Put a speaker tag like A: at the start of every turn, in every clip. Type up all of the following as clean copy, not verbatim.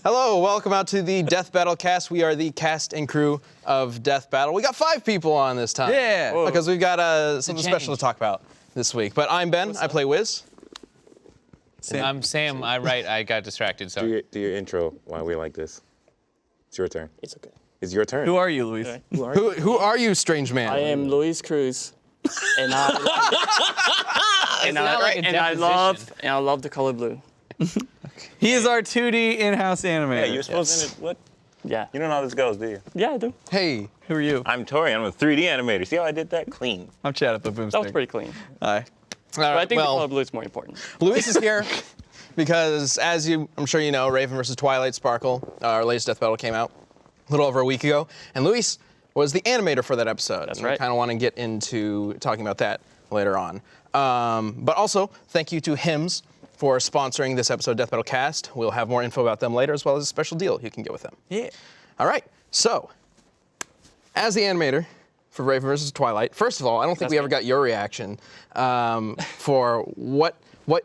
A: Hello, welcome out to the Death Battle cast. We are the cast and crew of Death Battle. We got 5 people on this time.
B: Yeah.
A: Because we've got something special to talk about this week. But I'm Ben, I play Wiz.
C: I'm Sam, I got distracted, sorry.
D: Do your intro while we're like this. It's your turn.
E: It's okay.
D: It's your turn.
B: Who are you, Luis?
E: Okay.
A: Who are you, strange man?
E: I am Luis Cruz, and I love the color blue.
B: He is our 2D in-house animator.
D: Hey, you're supposed to, what?
E: Yeah.
D: You don't know how this goes, do you?
E: Yeah, I do.
A: Hey.
B: Who are you?
D: I'm Tori, I'm a 3D animator. See how I did that? Clean.
B: I'm Chad at the Boomstick.
E: That was pretty clean.
B: Hi.
E: But I think the color blue is more important.
A: Luis is here because, as I'm sure you know, Raven vs. Twilight Sparkle, our latest Death Battle, came out a little over a week ago, and Luis was the animator for that episode.
E: That's
A: and
E: right.
A: We kind of want to get into talking about that later on. But also, thank you to Hims for sponsoring this episode of Death Battle Cast. We'll have more info about them later, as well as a special deal you can get with them.
B: Yeah.
A: All right, so, as the animator for Raven vs. Twilight, first of all, I don't think we ever got your reaction for what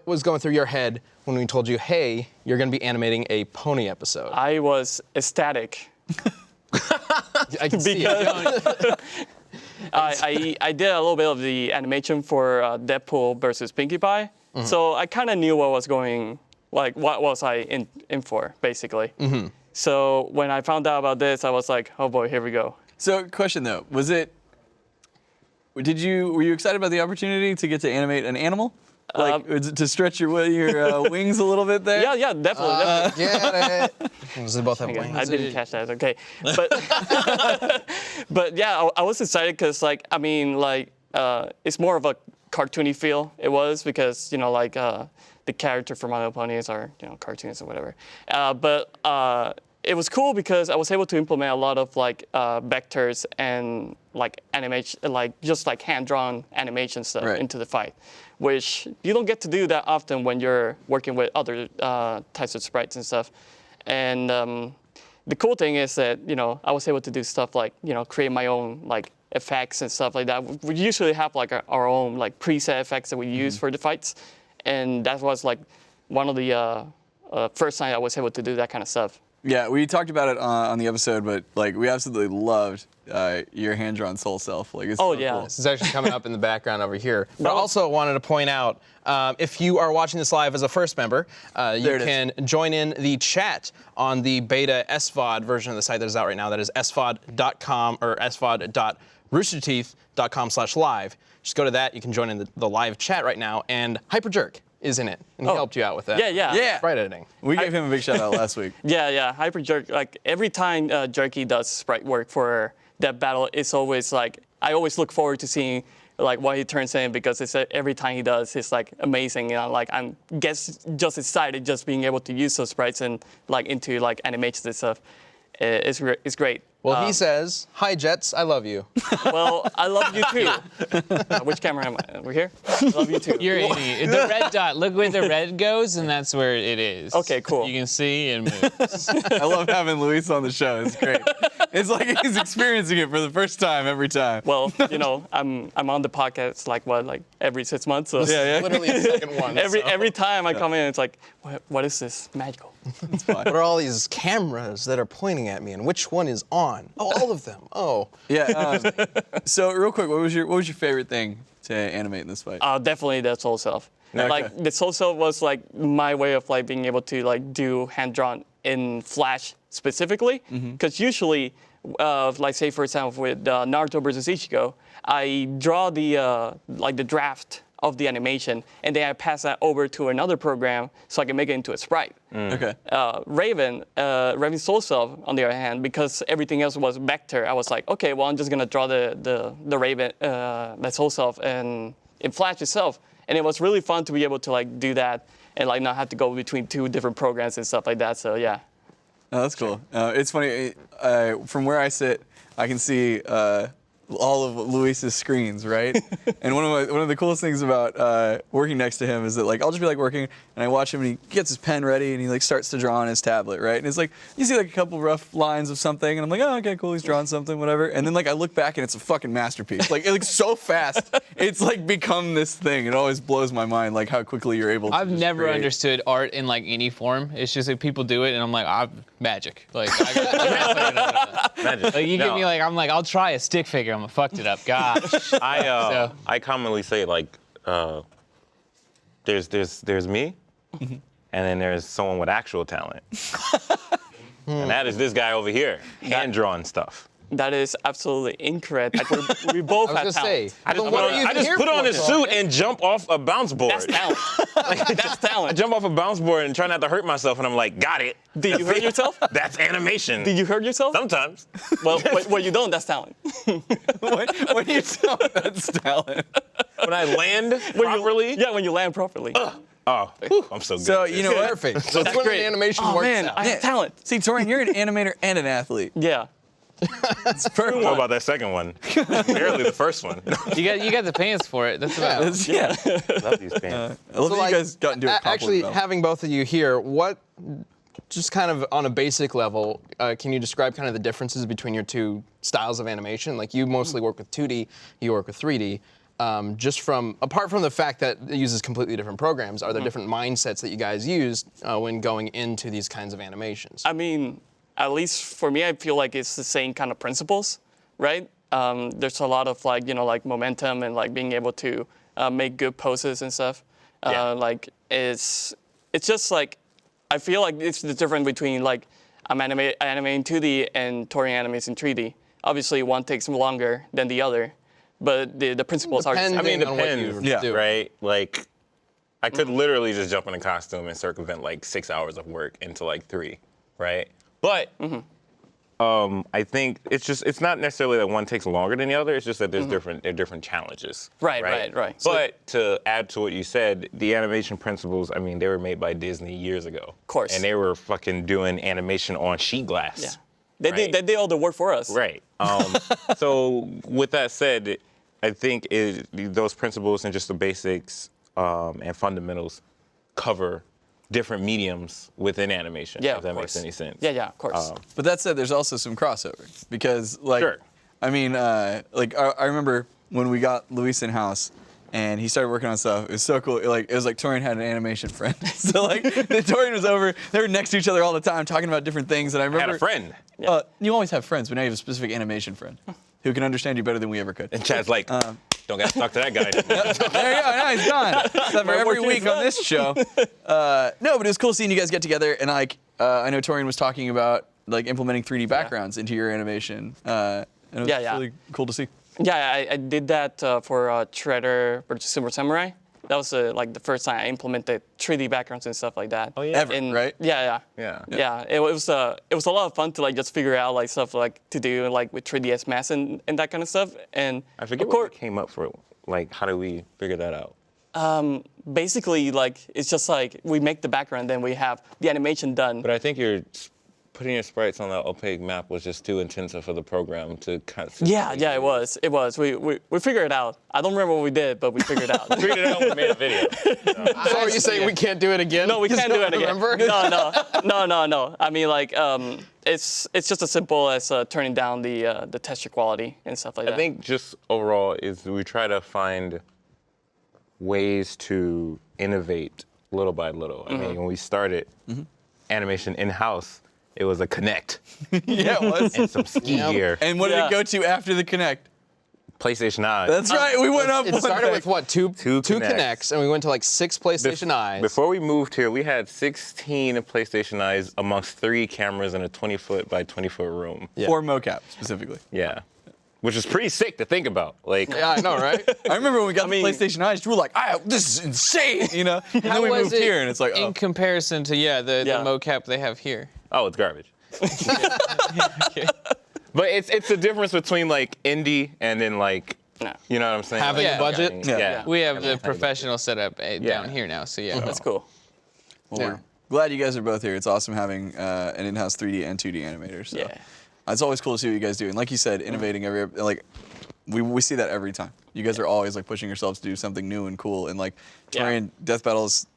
A: was going through your head when we told you, hey, you're going to be animating a pony episode.
E: I was ecstatic.
A: I can see it.
E: I did a little bit of the animation for Deadpool versus Pinkie Pie, so I kind of knew what was going, like what was I in for, basically. So when I found out about this, I was like, oh boy, here we go.
B: So, question though, were you excited about the opportunity to get to animate an animal? Like, to stretch your wings a little bit there?
E: Yeah, definitely.
A: Get it. Does they both have wings?
E: I didn't catch that. Okay, but but yeah, I was excited because it's more of a cartoony feel. It was because the character for My Little Ponies are cartoons or whatever. But it was cool because I was able to implement a lot of vectors and animation, just hand-drawn animation stuff into the fight, which you don't get to do that often when you're working with other types of sprites and stuff. And the cool thing is that I was able to do stuff like create my own effects and stuff like that. We usually have our own preset effects that we use for the fights, and that was one of the first time I was able to do that kind of stuff.
B: Yeah, we talked about it on the episode, but we absolutely loved your hand-drawn soul self. It's so cool.
A: This is actually coming up in the background over here. But I also wanted to point out, if you are watching this live as a first member, you can join in the chat on the beta SVOD version of the site that is out right now. That is svod.com or svod.roosterteeth.com/live. Just go to that. You can join in the live chat right now. And Hyperjerk is in it, and he helped you out with that.
E: Yeah.
A: Sprite editing.
B: We gave him a big shout out last week.
E: Yeah. Hyperjerk. Every time Jerky does sprite work for that battle, it's always I always look forward to seeing what he turns in, because it's every time he does, it's amazing. I'm just excited just being able to use those sprites and into animations and stuff. It's great.
A: Well, he says, "Hi Jets, I love you."
E: Well, I love you too. Which camera am I? We're here? I love you too.
C: You're in the red dot. Look where the red goes, and that's where it is.
E: Okay, cool.
C: You can see and move.
B: I love having Luis on the show. It's great. It's like he's experiencing it for the first time every time.
E: Well, I'm on the podcast every 6 months. So
B: Yeah.
A: Literally the second one.
E: every time I come in, it's what is this magical?
B: It's fine.
A: What are all these cameras that are pointing at me, and which one is on? Oh, all of them. Oh.
B: Yeah. So real quick, what was your favorite thing to animate in this fight?
E: Definitely the soul self.
B: Okay.
E: The soul self was my way of being able to do hand drawn in Flash specifically, because usually, say for example with Naruto versus Ichigo, I draw the draft of the animation, and then I pass that over to another program so I can make it into a sprite.
B: Okay.
E: Raven Soul Self, on the other hand, because everything else was vector, I was like, okay, well, I'm just gonna draw the Raven, that Soul Self, and in Flash itself, and it was really fun to be able to do that and not have to go between 2 different programs and stuff like that. So yeah.
B: Oh, that's cool. It's funny. From where I sit, I can see all of Luis's screens, right? And one of the coolest things about working next to him is that like I'll just be like working and I watch him and he gets his pen ready and he like starts to draw on his tablet, right? And it's like you see like a couple rough lines of something and I'm like, oh, okay, cool, he's drawing something, whatever. And then like I look back and it's a fucking masterpiece. Like it looks so fast. It's like become this thing. It always blows my mind like how quickly you're able to
C: I've
B: just
C: never
B: create.
C: understood art in like any form. It's just like people do it, and I'm like, magic. Like, like you give me like, I'm like, I'll try a stick figure. I'm fucked it up. Gosh.
D: I commonly say like, there's me, and then there's someone with actual talent, and that is this guy over here, hand drawing stuff.
E: That is absolutely incorrect. We both have talent.
D: I just put on this suit and jump off a bounce board.
E: That's talent. That's
D: I
E: talent.
D: jump off a bounce board and try not to hurt myself, and I'm like, got it.
E: Did you hurt yourself?
D: That's animation.
E: Did you hurt yourself?
D: Sometimes.
E: Well, when you don't, that's talent.
B: when you tell that's talent.
D: When I land properly.
E: Yeah, when you land properly.
D: Oh, I'm so good.
B: So
D: at
B: you
D: this.
B: know what?
A: Perfect. So that's when
E: great.
A: the animation
E: Oh
A: works
E: man,
A: out.
E: I have talent.
B: See, Torian, you're an animator and an athlete.
E: Yeah.
B: It's
D: I don't
B: perfect.
D: know about that second one. Barely the first one.
C: You got the pants for it. That's about it.
B: Yeah.
D: Love these pants.
B: I love that
A: like,
B: you guys got into a
A: Actually, having both of you here, what, just kind of on a basic level, can you describe kind of the differences between your two styles of animation? Like you mostly work with 2D, you work with 3D. Just apart from the fact that it uses completely different programs, are there different mindsets that you guys use when going into these kinds of animations?
E: I mean, at least for me, I feel like it's the same kind of principles, right? There's a lot of like, like momentum and like being able to make good poses and stuff. Like it's just like, I feel like it's the difference between like I'm animating 2D and Torian animates in 3D. Obviously, one takes longer than the other, but the principles are the same.
D: I mean, it
A: on what you
D: depends,
B: Yeah.
A: do.
D: right? Like, I could literally just jump in a costume and circumvent like 6 hours of work into like 3, right? But I think it's not necessarily that one takes longer than the other. It's just that there are different challenges.
E: Right.
D: But to add to what you said, the animation principles, I mean, they were made by Disney years ago. Of
E: course.
D: And they were fucking doing animation on sheet glass.
E: Yeah. They did all the work for us.
D: Right. So with that said, I think those principles and just the basics and fundamentals cover different mediums within animation,
E: Yeah,
D: if that
E: of
D: makes
E: course.
D: any sense.
E: Yeah, of course.
B: But that said, there's also some crossover because, like,
D: Sure.
B: I mean, like I remember when we got Luis in house and he started working on stuff. It was so cool. It was like Torian had an animation friend. So like, Torian was over. They were next to each other all the time, talking about different things. And I
D: I
B: remember
D: had a friend.
B: You always have friends, but now you have a specific animation friend who can understand you better than we ever could.
D: And Chad's like, don't get to talk to that guy.
B: There you go. Now he's gone. Except for every week on this show. No, but it was cool seeing you guys get together. And like, I know Torian was talking about like implementing 3D backgrounds into your animation. And it was really cool to see.
E: Yeah, I did that for Shredder versus Super Samurai. That was like the first time I implemented 3D backgrounds and stuff like that.
D: Oh yeah.
B: Ever, right?
E: Yeah.
D: Yeah.
E: It was a lot of fun to like just figure out like stuff like to do like with 3ds Max and that kind of stuff. And
D: I forget
E: of
D: what came up for. Like, how do we figure that out?
E: basically like it's just like we make the background, then we have the animation done.
D: But I think putting your sprites on that opaque map was just too intensive for the program to kind of.
E: Yeah, it was. We figured it out. I don't remember what we did, but we figured it out.
D: Figured it out when we made a video.
A: So are you saying we can't do it again?
E: No, we can't do it again.
A: Remember?
E: No. I mean, like, it's just as simple as turning down the texture quality and stuff like that.
D: I think just overall is we try to find ways to innovate little by little. I mean, when we started animation in-house, it was a Kinect
B: Yeah, it was.
D: and some ski gear.
B: And what did it go to after the Kinect?
D: PlayStation Eyes.
B: That's right. We went up.
A: It
B: one
A: started
B: day.
A: with what, two Kinects, and we went to like 6 PlayStation Eyes.
D: Before we moved here, we had 16 PlayStation Eyes amongst 3 cameras in a 20-foot by 20-foot room.
B: For mocap specifically.
D: Yeah. Which is pretty sick to think about. Like,
A: Yeah, I know, right?
B: I remember when we got
E: mean-
B: the PlayStation Eyes, you were like, this is insane, you know? And then
C: How
B: we
C: was
B: moved
C: it
B: here, and it's like,
C: in comparison to the
E: Yeah.
C: mocap they have here?
D: oh, it's garbage.
C: Okay.
D: But it's a difference between like indie and then like,
E: No.
D: you know what I'm saying?
A: Having
C: Yeah.
A: a budget.
B: Yeah.
C: We have the professional setup down here now, so yeah.
E: That's cool.
B: well, we're glad you guys are both here. It's awesome having an in-house 3D and 2D animator. So.
E: Yeah.
B: It's always cool to see what you guys do. And like you said, innovating we see that every time. You guys are always like pushing yourselves to do something new and cool, and like trying Death Battles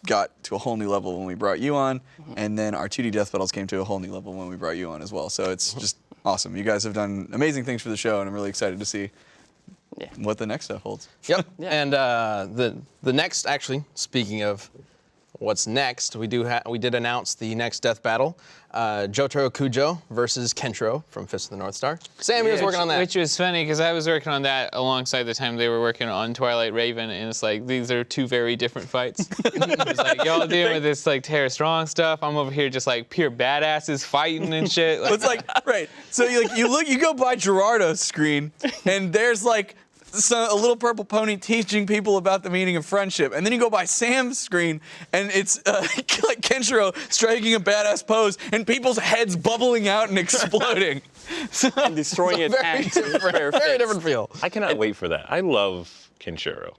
B: got to a whole new level when we brought you on, and then our 2D Death Battles came to a whole new level when we brought you on as well. So it's just awesome. You guys have done amazing things for the show, and I'm really excited to see what the next stuff holds.
A: Yep. And the next, actually, speaking of what's next, we did announce the next Death Battle, Jotaro Kujo versus Kenshiro from Fist of the North Star. Sammy was working on that.
C: Which was funny because I was working on that alongside the time they were working on Twilight Raven, and it's like these are two very different fights. It's like y'all dealing with this like Terra Strong stuff. I'm over here just like pure badasses fighting and shit. Like,
B: It's like right. So you go by Gerardo's screen, and there's like a little purple pony teaching people about the meaning of friendship, and then you go by Sam's screen, and it's like Kenshiro striking a badass pose, and people's heads bubbling out and exploding.
E: And destroying its
A: Very
E: tanks.
A: different, very different feel.
D: I cannot wait for that. I love Kenshiro.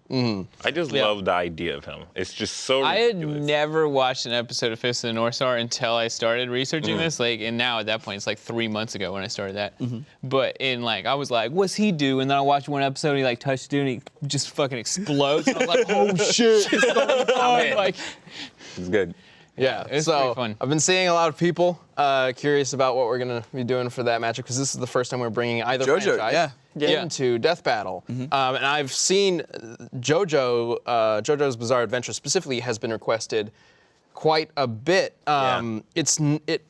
D: I just love the idea of him. It's just so
C: I had
D: ridiculous.
C: never watched an episode of Fist of the North Star until I started researching this. Like, and now at that point, it's like 3 months ago when I started that. But I was like, what's he do? And then I watched one episode, he like touched dude, and he just fucking explodes. And I was like, oh shit, it's going on. Like,
D: It's good.
A: Yeah,
C: It's
A: so
C: pretty fun.
A: I've been seeing a lot of people curious about what we're gonna be doing for that matchup because this is the first time we're bringing either
B: JoJo,
A: franchise into Death Battle, and I've seen JoJo's Bizarre Adventure specifically has been requested quite a bit. It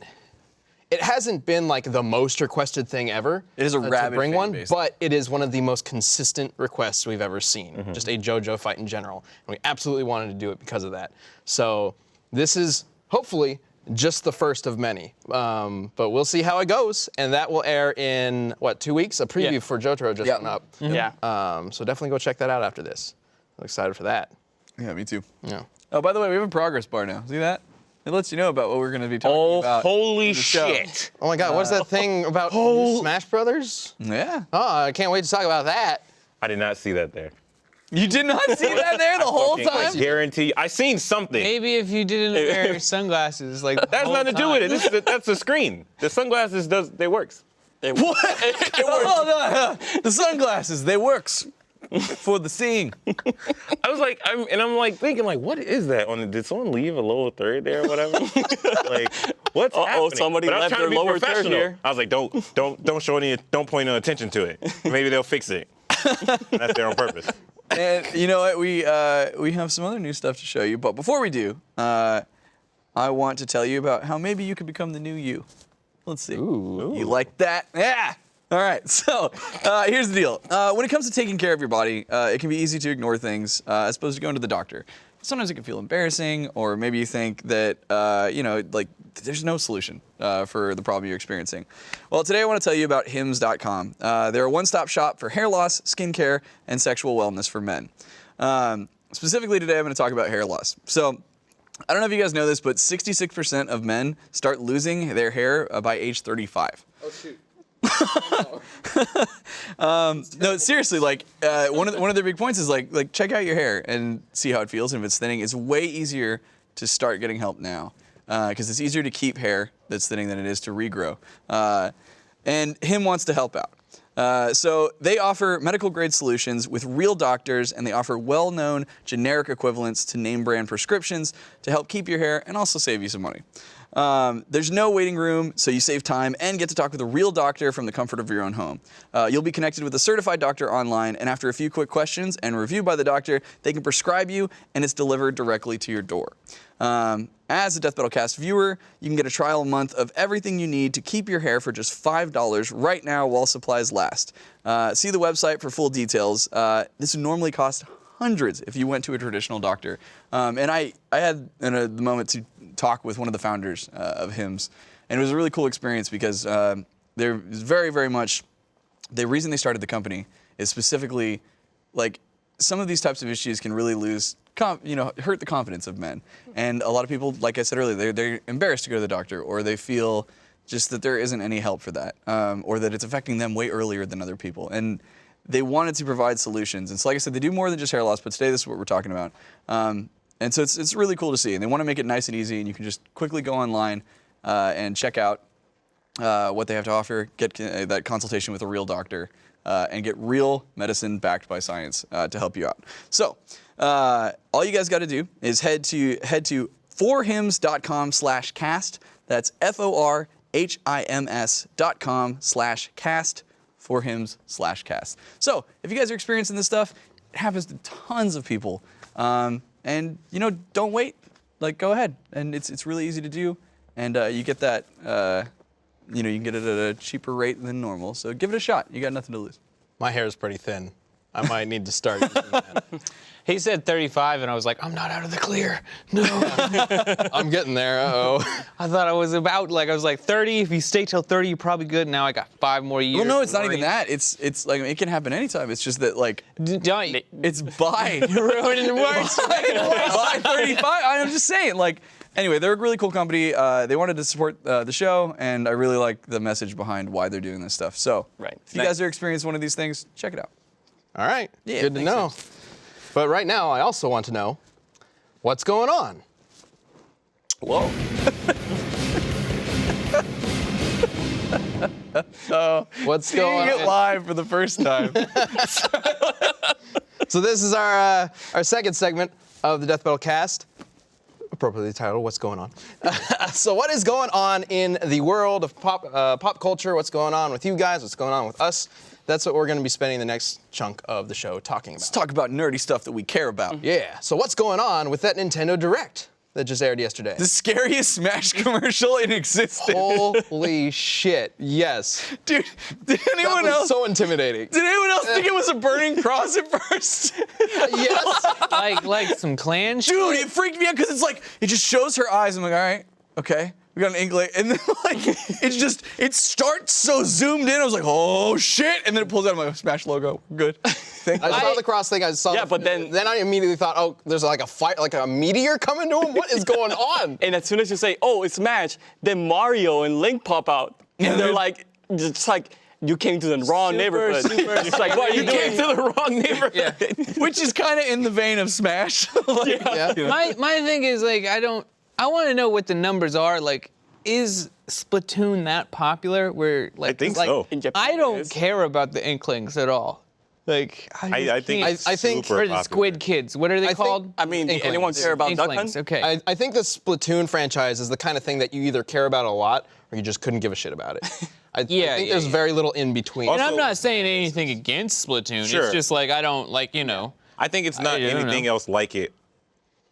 A: hasn't been like the most requested thing ever.
B: It is a
A: to
B: rabid
A: bring
B: fan
A: one,
B: base.
A: but it is one of the most consistent requests we've ever seen. Just a JoJo fight in general, and we absolutely wanted to do it because of that. So this is hopefully just the first of many, but we'll see how it goes, and that will air in what 2 weeks? A preview for Jotaro just went up.
E: Yeah.
A: So definitely go check that out after this. I'm excited for that.
B: Yeah, me too.
A: Yeah.
B: Oh, by the way, we have a progress bar now. See that? It lets you know about what we're going to be talking
D: Oh,
B: about.
D: holy
B: in the show.
D: shit.
A: Oh my God, what's that thing about Smash Brothers?
B: Yeah.
A: Oh, I can't wait to talk about that.
D: I did not see that there.
B: You did not see that there the whole
D: Fucking
B: time?
D: guarantee. I seen something.
C: maybe if you didn't wear sunglasses, like
D: That's nothing to do with it. That's the screen. The sunglasses they works.
B: What? Hold on. The sunglasses, they works for the seeing.
D: I was like, I'm thinking like, what is that? Did someone leave a lower third there or whatever? Like, what's happening?
E: somebody
D: But I was
E: left
D: trying to
E: their
D: be
E: lower third
D: professional.
E: here.
D: I was like, don't show any, don't point no attention to it. Maybe they'll fix it. That's there on purpose.
B: And you know what? We have some other new stuff to show you. But before we do, I want to tell you about how maybe you could become the new you. Let's see.
A: Ooh.
B: You like that? Yeah. All right. So here's the deal. When it comes to taking care of your body, it can be easy to ignore things as opposed to going to the doctor. Sometimes it can feel embarrassing, or maybe you think that like there's no solution for the problem you're experiencing. Well, today I want to tell you about Hims.com. They're a one-stop shop for hair loss, skincare, and sexual wellness for men. Specifically today, I'm going to talk about hair loss. So I don't know if you guys know this, but 66% of men start losing their hair by age 35.
A: Oh shoot.
B: No, seriously, like one of their big points is like check out your hair and see how it feels. And if it's thinning, it's way easier to start getting help now because it's easier to keep hair that's thinning than it is to regrow. And Him wants to help out. So they offer medical grade solutions with real doctors, and they offer well-known generic equivalents to name brand prescriptions to help keep your hair and also save you some money. There's no waiting room, so you save time and get to talk with a real doctor from the comfort of your own home. You'll be connected with a certified doctor online, and after a few quick questions and review by the doctor, they can prescribe you, and it's delivered directly to your door. As a Death Battle Cast viewer, you can get a trial month of everything you need to keep your hair for just $5 right now while supplies last. See the website for full details. This would normally cost hundreds if you went to a traditional doctor. And I had the moment to talk with one of the founders of Hims, and it was a really cool experience because they're very, very much, the reason they started the company is specifically like some of these types of issues can really hurt the confidence of men. And a lot of people, like I said earlier, they're embarrassed to go to the doctor, or they feel just that there isn't any help for that, or that it's affecting them way earlier than other people. And they wanted to provide solutions. And so like I said, they do more than just hair loss, but today this is what we're talking about. And so it's really cool to see. And they want to make it nice and easy, and you can just quickly go online and check out what they have to offer, get that consultation with a real doctor, and get real medicine backed by science to help you out. So all you guys got to do is head to forhims.com/cast. That's forhims.com/cast. forhims/cast. So if you guys are experiencing this stuff, it happens to tons of people. And don't wait. Like, go ahead. And it's really easy to do. And you get that, you can get it at a cheaper rate than normal. So give it a shot. You got nothing to lose.
A: My hair is pretty thin. I might need to start using that.
C: He said 35, and I was like, I'm not out of the clear. No.
A: I'm getting there. Uh-oh.
C: I thought I was about, I was like 30. If you stay till 30, you're probably good. Now I got 5 more years.
B: Well, no, it's not even that. It's like, it can happen anytime. It's just that, like,
C: Don't.
B: it's by.
C: You're ruining the words.
B: by 35. I'm just saying, like, anyway, they're a really cool company. They wanted to support the show, and I really like the message behind why they're doing this stuff. So, if you guys are experiencing one of these things, check it out.
A: All right.
B: Yeah,
A: Good to know. But right now, I also want to know what's going on.
B: Whoa.
A: What's going
B: Seeing it
A: on?
B: live for the first time.
A: So this is our second segment of the Death Battle cast, appropriately titled "What's Going On." So what is going on in the world of pop culture? What's going on with you guys? What's going on with us? That's what we're going to be spending the next chunk of the show talking about.
B: Let's talk about nerdy stuff that we care about.
A: Yeah. So what's going on with that Nintendo Direct that just aired yesterday?
B: The scariest Smash commercial in existence.
A: Holy shit! Yes.
B: Dude, did anyone
A: That was
B: else?
A: so intimidating.
B: Did anyone else think it was a burning cross at first?
A: Yes.
C: like some clan shit.
B: Dude, it freaked me out because it's like, it just shows her eyes. I'm like, all right, okay. We got an inkling. And then, like, it starts so zoomed in. I was like, oh, shit. And then it pulls out my Smash logo. Good. Thank
A: I saw the cross thing. I saw.
E: Yeah, but then
A: I immediately thought, oh, there's like a fight, like a meteor coming to him. What is going on?
E: And as soon as you say, oh, it's Smash, then Mario and Link pop out. And they're like, it's like, you came to the wrong neighborhood. It's like, what are you doing?
D: Came to the wrong neighborhood.
B: Which is kind of in the vein of Smash. Like,
A: Yeah.
C: My thing is, I want to know what the numbers are. Like, is Splatoon that popular? Where, like,
D: I think
C: like,
D: so.
E: In Japan
C: I
E: it
C: don't
E: is.
C: care about the Inklings at all. Like,
D: I think
C: can't-
D: it's
A: I think-
D: super
C: or the
D: popular.
C: Squid Kids. What are they
A: I think-
C: called?
E: I mean, did
A: Inklings.
E: anyone care about Duck
C: Inklings.
E: Hunt?
C: Okay.
A: I think the Splatoon franchise is the kind of thing that you either care about a lot or you just couldn't give a shit about it. I think
C: yeah,
A: there's
C: yeah.
A: very little in between.
C: and I'm
D: Also-
C: not saying anything against Splatoon.
D: Sure.
C: It's just like I don't like,
D: I think it's not
C: I don't
D: anything
C: know.
D: else like it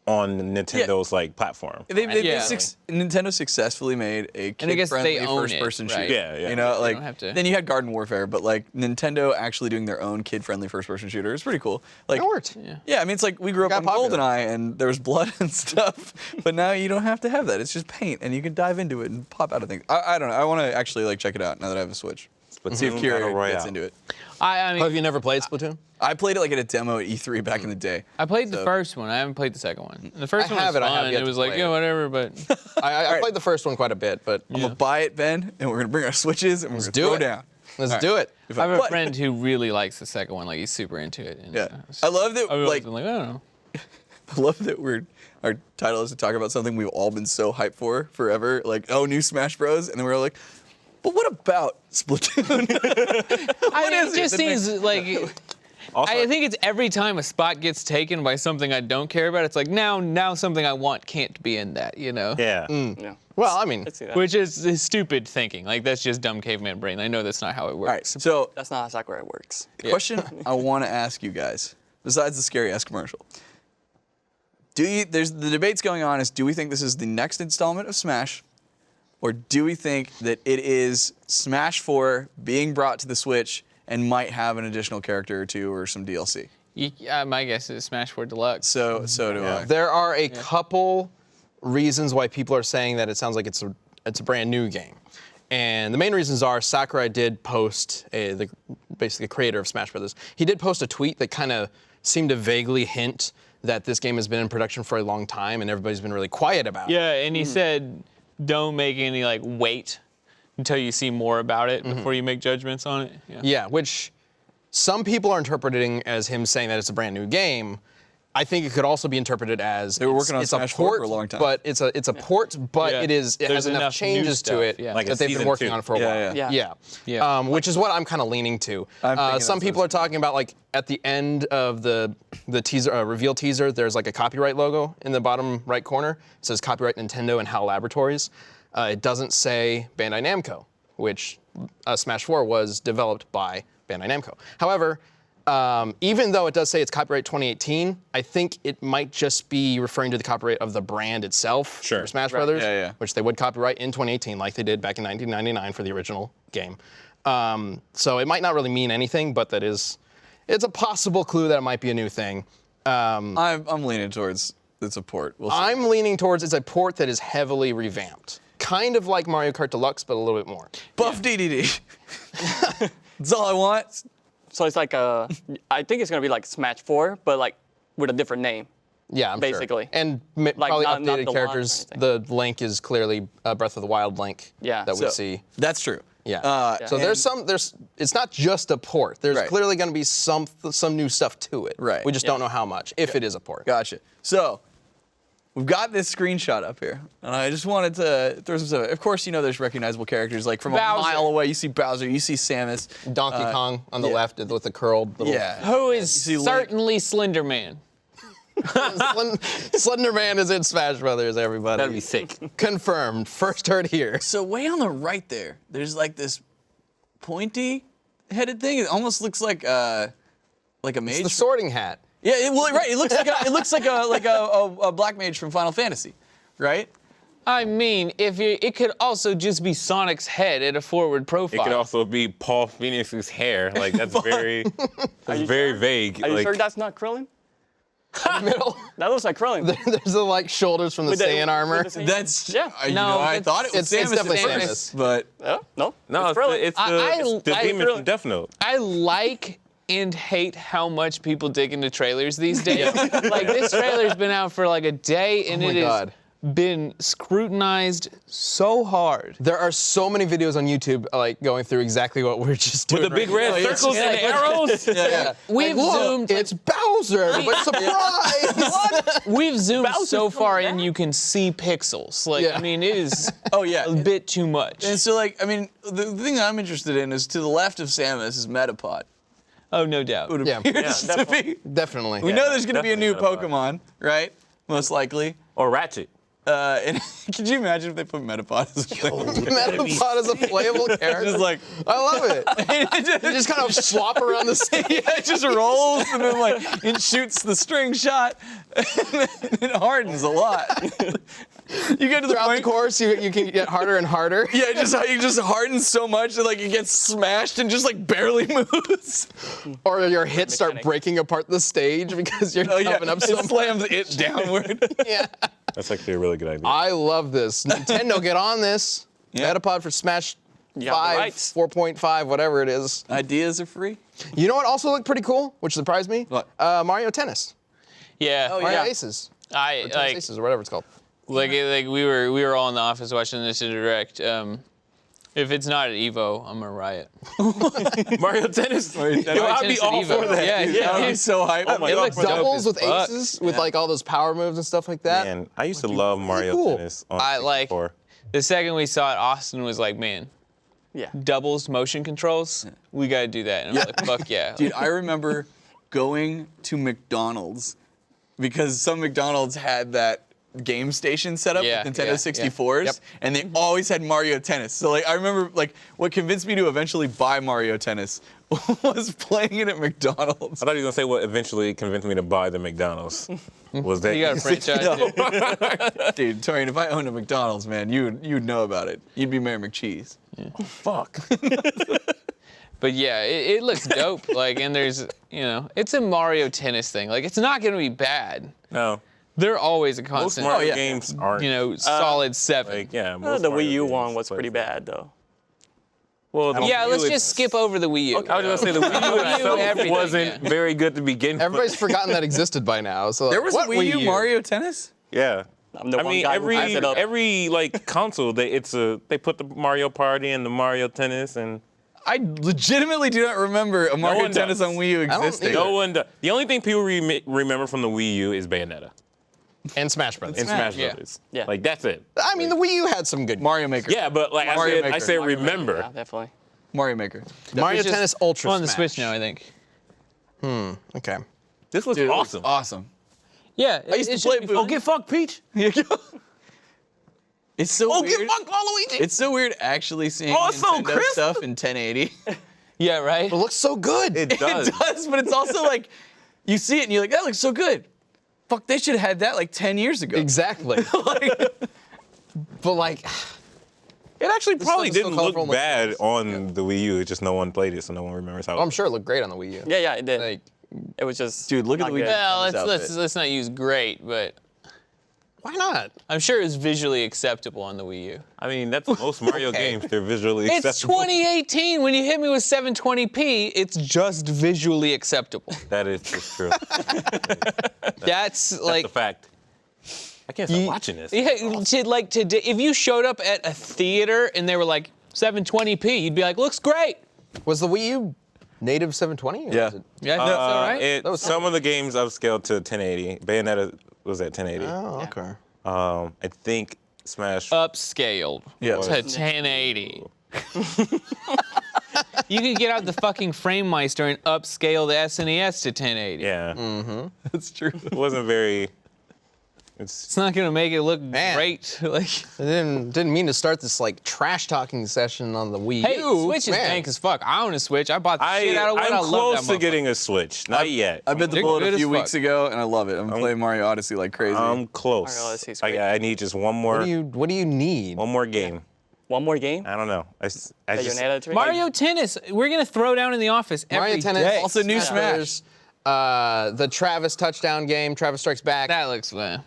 D: on Nintendo's like platform.
B: Nintendo successfully made a
C: And I guess
B: kid-friendly
C: they own it,
B: first-person
C: right?
B: shooter.
D: Yeah, yeah.
B: You know,
C: They
B: like
C: don't have to-
B: then you had Garden Warfare, but like Nintendo actually doing their own kid-friendly first-person shooter is pretty cool. Like,
A: It worked.
B: yeah, I mean, it's like we grew up
A: Got
B: on
A: popular.
B: GoldenEye and there was blood and stuff, but now you don't have to have that. It's just paint, and you can dive into it and pop out of things. I don't know. I want to actually like check it out now that I have a Switch. See if
D: Splatoon
B: Kira
D: Battle
B: gets
D: Royale.
B: into it.
C: I mean,
A: Have you never played Splatoon?
B: I played it like at a demo at E3 back in the day.
C: I played the
B: So-
C: first one. I haven't played the second one. The first
A: I
C: one
A: have
C: was
A: it, I have
C: fun.
A: yet
C: It
A: to
C: was like,
A: play
C: yeah,
A: it.
C: whatever, but
A: I played the first one quite a bit, but
B: I'm gonna buy it, Ben, and we're gonna bring our Switches and we're gonna
A: do
B: throw
A: it.
B: down.
A: let's
B: All
A: do
B: right.
A: it.
B: If
C: I have a
B: but-
C: friend who really likes the second one. Like, he's super into it. And,
B: Yeah, I love that.
C: I
B: Like,
C: I don't know.
B: I love that our title is to talk about something we've all been so hyped for forever. Like, oh, new Smash Bros. And then we're all like, but what about Splatoon?
C: I mean,
B: is
C: it
B: it
C: just
B: that
C: seems like.
D: Also,
C: I think it's every time a spot gets taken by something I don't care about, it's like now something I want can't be in that,
D: yeah.
E: Yeah.
A: Well, I mean,
E: Let's see that.
C: Which is stupid thinking. Like, that's just dumb caveman brain. I know that's not how it
B: all right,
C: works.
B: so
E: That's not how Sakurai works.
B: the question I want to ask you guys, besides the scary ass commercial, there's the debates going on is, do we think this is the next installment of Smash, or do we think that it is Smash 4 being brought to the Switch and might have an additional character or two or some DLC?
C: My guess is Smash 4 Deluxe.
B: So do I.
A: there are a couple reasons why people are saying that it sounds like it's a brand new game. And the main reasons are Sakurai did post, basically the creator of Smash Brothers, he did post a tweet that kind of seemed to vaguely hint that this game has been in production for a long time and everybody's been really quiet about it.
C: Yeah, and he said, don't make any, wait until you see more about it before you make judgments on it. Yeah.
A: Yeah, which some people are interpreting as him saying that it's a brand new game. I think it could also be interpreted as
B: They were working on
A: it's a
B: Smash 4
A: port
B: for a long time.
A: but it's a port, but
C: Yeah.
A: it
C: There's
A: has enough
C: enough new
A: changes to
C: stuff,
A: it
C: yeah.
D: Like a
A: that they've been
D: season
A: working
D: 2.
A: on for a while.
E: Yeah.
C: Yeah.
A: Which is what I'm kind of leaning to.
B: I'm thinking
A: Some
B: that's
A: people are talking about like at the end of the teaser reveal teaser, there's like a copyright logo in the bottom right corner. It says copyright Nintendo and HAL Laboratories. It doesn't say Bandai Namco, which Smash 4 was developed by Bandai Namco. However, even though it does say it's copyright 2018, I think it might just be referring to the copyright of the brand itself
D: Sure.
A: for Smash Brothers,
B: Yeah.
A: which they would copyright in 2018 like they did back in 1999 for the original game. So it might not really mean anything, but it's a possible clue that it might be a new thing.
B: I'm leaning towards it's a port. We'll see.
A: I'm leaning towards it's a port that is heavily revamped. Kind of like Mario Kart Deluxe, but a little bit more.
B: Buff DDD. That's all I want.
E: So it's like I think it's gonna be like Smash 4, but like with a different name.
A: Yeah, I'm
E: Basically.
A: sure. And probably
E: not
A: updated
E: the
A: characters.
E: line or
A: The Link is clearly Breath of the Wild Link
E: Yeah.
A: that we
E: So-
A: see.
B: That's true.
A: Yeah. So it's not just a port. There's
B: Right.
A: clearly going to be some new stuff to it.
B: Right.
A: We just don't know how much, if it is a port.
B: Gotcha. So, we've got this screenshot up here, and I just wanted to throw some stuff. Of course, there's recognizable characters. Like from
C: Bowser.
B: a mile away, you see Bowser, you see Samus.
A: Donkey Kong on the
B: yeah.
A: left with the curled little.
B: Yeah.
C: Who is
B: see Link.
C: certainly Slender Man.
A: Slender Man is in Smash Brothers, everybody.
D: That'd be sick.
A: Confirmed. First heard here.
B: So way on the right there, there's like this pointy-headed thing. It almost looks like a mage.
A: It's the sorting hat.
B: Yeah, right. It looks like a black mage from Final Fantasy, right?
C: I mean, it could also just be Sonic's head at a forward
D: It
C: profile.
D: could also be Paul Phoenix's hair. Like that's very vague.
E: Are you
D: like,
E: sure that's not Krillin?
A: Middle.
E: That looks like Krillin.
A: There's the like shoulders from the
E: With the-
A: Saiyan armor.
E: with the Saiyan-
B: That's
E: Yeah.
B: I thought it was
A: it's
B: Samus.
A: definitely
B: at first,
A: Samus.
B: but
E: No,
D: No,
E: it's Krillin.
D: it's
C: I-
D: the
C: I-
D: demon
E: Krillin.
D: from Death Note.
C: I like and hate how much people dig into trailers these days. Like this trailer's been out for like a day and
A: my
C: it has
A: God.
C: been scrutinized so hard.
A: There are so many videos on YouTube like going through exactly what we're just doing.
D: With the big red
A: right now.
D: circles
A: Yeah,
D: and arrows.
A: Yeah.
C: We've
A: Like, look,
C: zoomed-
A: It's Bowser. Everybody surprise!
C: We've zoomed
E: Bowser's
C: so far
E: coming
C: and you can see pixels. Like,
A: Yeah.
C: I mean, it is
B: oh yeah.
C: a bit too much.
B: And so like, I mean, the thing that I'm interested in is to the left of Samus is Metapod.
C: Oh, no doubt.
B: It
A: Yeah.
B: appears to be.
A: Definitely.
B: We know there's going to be a new
D: definitely
B: Pokemon, right? Most likely.
D: Or Ratchet.
B: And could you imagine if they put Metapod as a playable character?
A: Metapod is a playable character.
B: Just like,
A: I love it. You just kind of swap around the stage.
B: yeah, it just rolls and then like it shoots the string shot and then it hardens a lot. You get to the
A: Throughout the
B: point.
A: course, you can get harder and harder.
B: Yeah, it just hardens so much that like it gets smashed and just like barely moves.
A: Or your hits start
E: Mechanic.
A: breaking apart the stage because you're
B: Oh yeah,
A: jumping up
B: it
A: so much.
B: slams it downward.
A: Yeah.
D: That's actually a really good idea.
A: I love this. Nintendo, get on this.
B: Yeah.
A: Metapod for Smash
E: You got the
A: 5,
E: rights.
A: 4.5, whatever it is.
B: Ideas are free.
A: You know what also looked pretty cool, which surprised me?
B: What?
A: Mario Tennis.
C: Yeah.
B: Oh,
A: Mario
B: yeah.
A: Aces.
C: I
A: Tennis
C: like
A: Aces or whatever it's called.
C: we were all in the office watching this in direct. If it's not at Evo, I'm gonna riot.
D: Mario Tennis. Yo, I'd
C: Tennis
D: be
C: at
D: all
C: Evo.
D: for that.
C: Yeah, yeah.
B: That would be so hype.
D: Oh my
C: It
D: God,
C: looks
D: for that.
A: Doubles with
C: fuck.
A: aces, with like all those power moves and stuff like that.
D: Man, I used to love Mario
A: cool.
D: Tennis on
C: I like
D: 64.
C: the second we saw it, Austin was like, man,
E: Yeah.
C: doubles motion controls, we gotta do that. And I'm like, fuck yeah.
B: Dude, I remember going to McDonald's because some McDonald's had that game station set up
C: Yeah,
B: with Nintendo
C: yeah,
B: 64s,
A: Yep.
B: and they always had Mario Tennis. So like, I remember like what convinced me to eventually buy Mario Tennis was playing it at McDonald's.
D: I thought you were gonna say what eventually convinced me to buy the McDonald's. Was that
C: You got a franchise. dude.
B: Dude, Torian, if I owned a McDonald's, man, you'd know about it. You'd be Mayor McCheese.
D: fuck?
C: But yeah, it looks dope. Like, and there's, it's a Mario Tennis thing. Like, it's not gonna be bad.
D: No.
C: They're always a
D: Most
C: constant,
D: Mario
B: yeah.
D: games aren't.
C: solid 7.
D: Like yeah.
E: The
D: most
E: Wii
D: Mario
E: U
D: games,
E: one was
D: but-
E: pretty bad though.
D: Well, the
C: Yeah,
D: Wii
C: let's
D: U
C: just
D: is-
C: skip over the Wii U.
D: I was gonna say the Wii U itself
C: everything,
D: wasn't
C: yeah.
D: very good to begin with.
A: Everybody's forgotten that existed by now. So
B: There was
A: what
B: a Wii U Mario Tennis?
D: Yeah.
E: I'm the
D: I
E: one
D: mean,
E: guy who hyped it up.
D: every like console, they put the Mario Party and the Mario Tennis and
B: I legitimately do not remember a Mario
D: one
B: Tennis
D: does.
B: on Wii U existing.
D: No one does. The only thing people remember from the Wii U is Bayonetta
A: And Smash Brothers.
D: and Smash
C: yeah.
D: Brothers.
E: Yeah.
D: Like that's it.
A: I mean, the Wii U had some good
B: Mario Maker.
D: Yeah, but like
B: Mario
D: I
B: Maker.
D: said remember.
E: Yeah, definitely.
B: Mario Maker.
A: Mario
C: It's just
A: Tennis Ultra
C: on the
A: Smash.
C: Switch now, I think.
A: Okay.
D: This looks
B: Dude,
D: awesome.
B: Awesome.
C: Yeah,
B: I used to play
C: be
B: Boo.
C: fun.
D: Oh, get fucked, Peach.
B: It's so
D: Oh,
B: weird.
D: get fucked, Waluigi.
B: It's so weird actually seeing
D: Oh, it's so
B: Nintendo
D: crisp.
B: stuff in 1080.
C: Yeah, right.
A: It looks so good.
D: It does.
B: It does, but it's also like, you see it and you're like, that looks so good. Fuck, they should have had that like 10 years ago.
A: Exactly. But like,
D: It actually probably
A: stuff is so
D: didn't
A: colorful
D: look
A: and looks
D: bad on the Wii U. It's just no one played it, so no one remembers how.
A: I'm sure it looked great on the Wii U.
E: Yeah, yeah, it did.
A: Like,
E: It was just.
B: Dude, look at
E: not
B: the Wii.
E: good.
C: Well,
B: Tennis
C: let's not use great, but
A: why not?
C: I'm sure it's visually acceptable on the Wii U.
D: I mean, that's most Mario games. They're visually
C: It's
D: acceptable.
C: 2018. When you hit me with 720p, it's just visually acceptable.
D: That is just true.
C: That's
D: That's
C: like
D: a fact. I can't stop watching this.
C: Yeah, like today, if you showed up at a theater and they were like 720p, you'd be like, looks great.
A: Was the Wii U native 720? Or
B: Yeah.
A: was it-
C: Yeah, that's all right.
A: That was
D: Some of the games upscaled to 1080. Bayonetta was at 1080.
A: Oh, okay.
D: I think Smash.
C: Upscaled
B: Yeah.
C: to 1080. You could get out the fucking FrameMeister and upscale the SNES to 1080.
D: Yeah,
B: That's true.
D: it wasn't very.
C: It's not gonna make it look
A: Man.
C: great. Like,
A: I didn't mean to start this like trash talking session on the Wii
C: hey,
A: U.
C: Switch is
A: man.
C: dank as fuck. I own a Switch. I bought the shit out of it. I
D: I'm
C: love
D: close
C: that
D: to getting a Switch. Not yet.
B: I bit the
C: They're
B: bullet
C: good
B: a
C: as
B: few
C: fuck.
B: weeks ago, and I love it. I'm playing Mario Odyssey like crazy.
D: I'm close.
E: Mario Odyssey's
D: I,
E: great.
D: I need just one more.
A: What do you need?
D: One more game.
E: One more game?
D: I don't know. I just.
E: Bayonetta 3?
C: Mario Tennis. We're gonna throw down in the office every
A: Mario Tennis.
C: day.
B: Also new Smash.
A: Brothers, the Travis touchdown game, Travis Strikes Back.
C: That looks fun.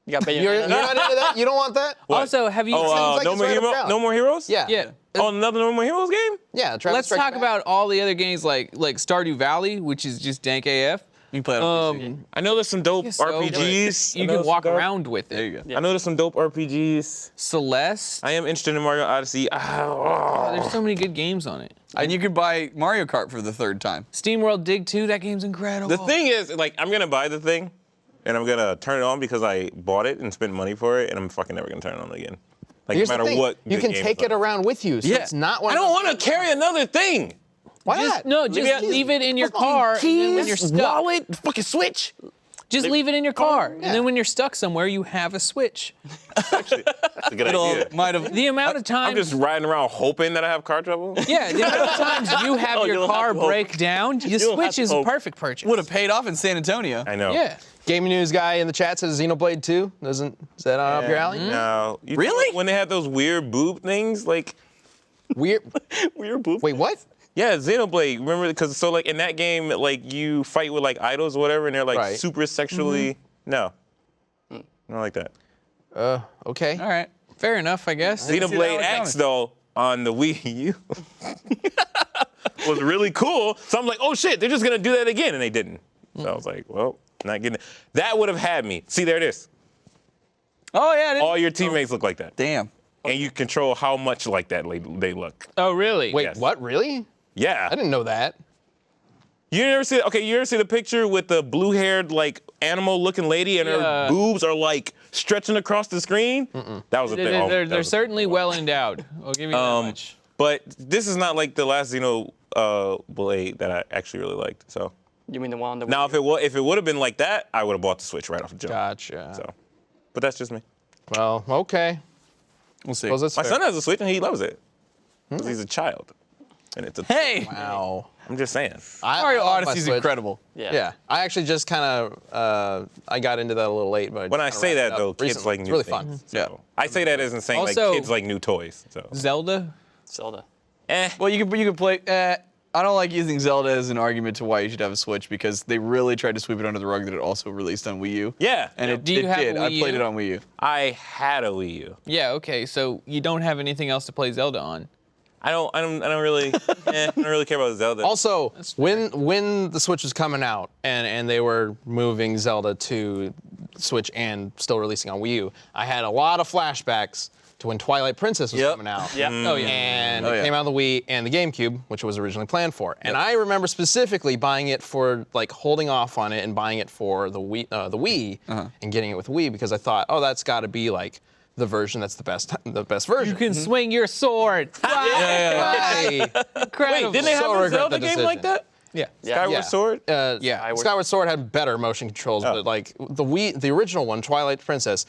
E: You got
A: You're
E: Bayonetta?
A: not into that? You don't want that?
C: Also, have you?
A: Seems like
D: no
A: it's
D: more
A: right up your
D: hero.
A: alley.
D: No more heroes.
A: Yeah.
C: Yeah.
D: Oh, another No More Heroes game.
A: Yeah. Travis
C: Let's
A: Strikes
C: talk
A: Back.
C: about all the other games like Stardew Valley, which is just dank AF.
B: You can play it on PC.
D: I know there's some dope
C: So
D: RPGs.
C: You
D: I know
C: can walk
D: some dope-
C: around with
B: There
C: it.
B: you go.
D: I know there's some dope RPGs.
C: Celeste.
D: I am interested in Mario Odyssey.
C: There's so many good games on it.
B: And you could buy Mario Kart for the third time.
C: SteamWorld Dig 2, that game's incredible.
D: The thing is, like, I'm gonna buy the thing, and I'm gonna turn it on because I bought it and spent money for it, and I'm fucking never gonna turn it on again. Like,
A: Here's
D: no
A: the
D: matter
A: thing.
D: what.
A: You
D: good
A: can
D: game
A: take
D: it's
A: it
D: on.
A: around with you, so
B: Yeah.
A: it's not one.
D: I don't want to carry another thing.
A: Why
C: Just,
A: not?
C: no, just leave it in your car, and then when you're stuck,
D: wallet, fucking Switch.
C: just leave it in your car, and then when you're stuck somewhere, you have a Switch.
D: That's a good idea.
B: Might have.
C: The amount of
D: I'm
C: times,
D: just riding around hoping that I have car trouble.
C: yeah, the amount of times you have
E: Oh,
C: your
E: you'll have
C: car
E: to hope.
C: break down, your
E: You'll have
C: Switch
E: to
C: is a
E: hope.
C: perfect purchase.
B: Would have paid off in San Antonio.
D: I know.
C: Yeah.
A: Gaming news guy in the chat says Xenoblade 2. Is that up your alley?
D: No. You
B: Really?
D: When they had those weird boob things, like,
A: Weird.
E: Weird boob.
A: Wait, what?
D: yeah, Xenoblade. Remember, because so like in that game, like you fight with like idols or whatever, and they're like
A: Right.
D: super sexually. No. I don't like that.
A: Okay.
C: All right. Fair enough, I guess.
B: see that
D: Xenoblade
B: one
D: X
B: coming.
D: though on the Wii U was really cool. So I'm like, oh shit, they're just gonna do that again, and they didn't. So I was like, well, not getting it. That would have had me. See, there it is.
B: Oh yeah. I didn't-
D: All your teammates look like that,
B: Damn.
D: and you control how much like that they look.
C: Oh, really?
A: Wait,
D: Yes.
A: what? Really?
D: Yeah.
A: I didn't know that.
D: You ever see? Okay, you ever see the picture with the blue-haired like animal-looking lady, and her
C: Yeah.
D: boobs are like stretching across the screen? That was a thing. Oh, that
C: They're
D: was a-
C: certainly well endowed. I'll give you that much.
D: But this is not like the last Blade that I actually really liked. So
E: You mean the one that
D: now, if it would have been like that, I would have bought the Switch right off the jump.
A: Gotcha.
D: So, but that's just me.
A: Well, okay.
B: We'll see.
A: Well, that's
D: My
A: fair.
D: son has a Switch and he loves it because he's a child, and it's a.
B: Hey.
A: Wow.
D: I'm just saying.
B: Mario
A: I love my
B: Odyssey's
A: Switch.
B: incredible.
A: Yeah. I actually just kind of I got into that a little late, but
D: When I say that though, kids
A: recently.
D: like
A: It's
D: new
A: really
D: things.
A: fun.
D: So.
B: Yeah.
D: I say that as in saying
C: Also-
D: like kids like new toys. So.
C: Zelda?
E: Zelda.
B: Well, you can play. I don't like using Zelda as an argument to why you should have a Switch because they really tried to sweep it under the rug that it also released on Wii U.
D: Yeah.
B: And it,
C: Do you
B: it
C: have a
B: did. I
C: Wii
B: played
C: U?
B: it on Wii U.
D: I had a Wii U.
C: Yeah, okay, so you don't have anything else to play Zelda on.
D: I don't really, I don't really care about Zelda.
A: Also, when the Switch was coming out and they were moving Zelda to Switch and still releasing on Wii U, I had a lot of flashbacks to when Twilight Princess was
B: Yep.
A: coming out.
E: Yep.
C: Oh yeah.
A: And
B: Oh,
A: it
B: yeah.
A: came out on the Wii and the GameCube, which it was originally planned for. And I remember specifically buying it for, like, holding off on it and buying it for the Wii and getting it with Wii because I thought, oh, that's got to be, like, the version that's the best version.
C: You can swing your sword.
A: Why?
C: Incredible.
D: Didn't they have
A: So
D: a
A: regret
D: Zelda
A: the
D: game like
A: decision.
D: that?
C: Yeah.
D: Skyward
A: Yeah.
D: Sword?
A: Yeah, Skyward Sword had better motion controls, but like the original one, Twilight Princess,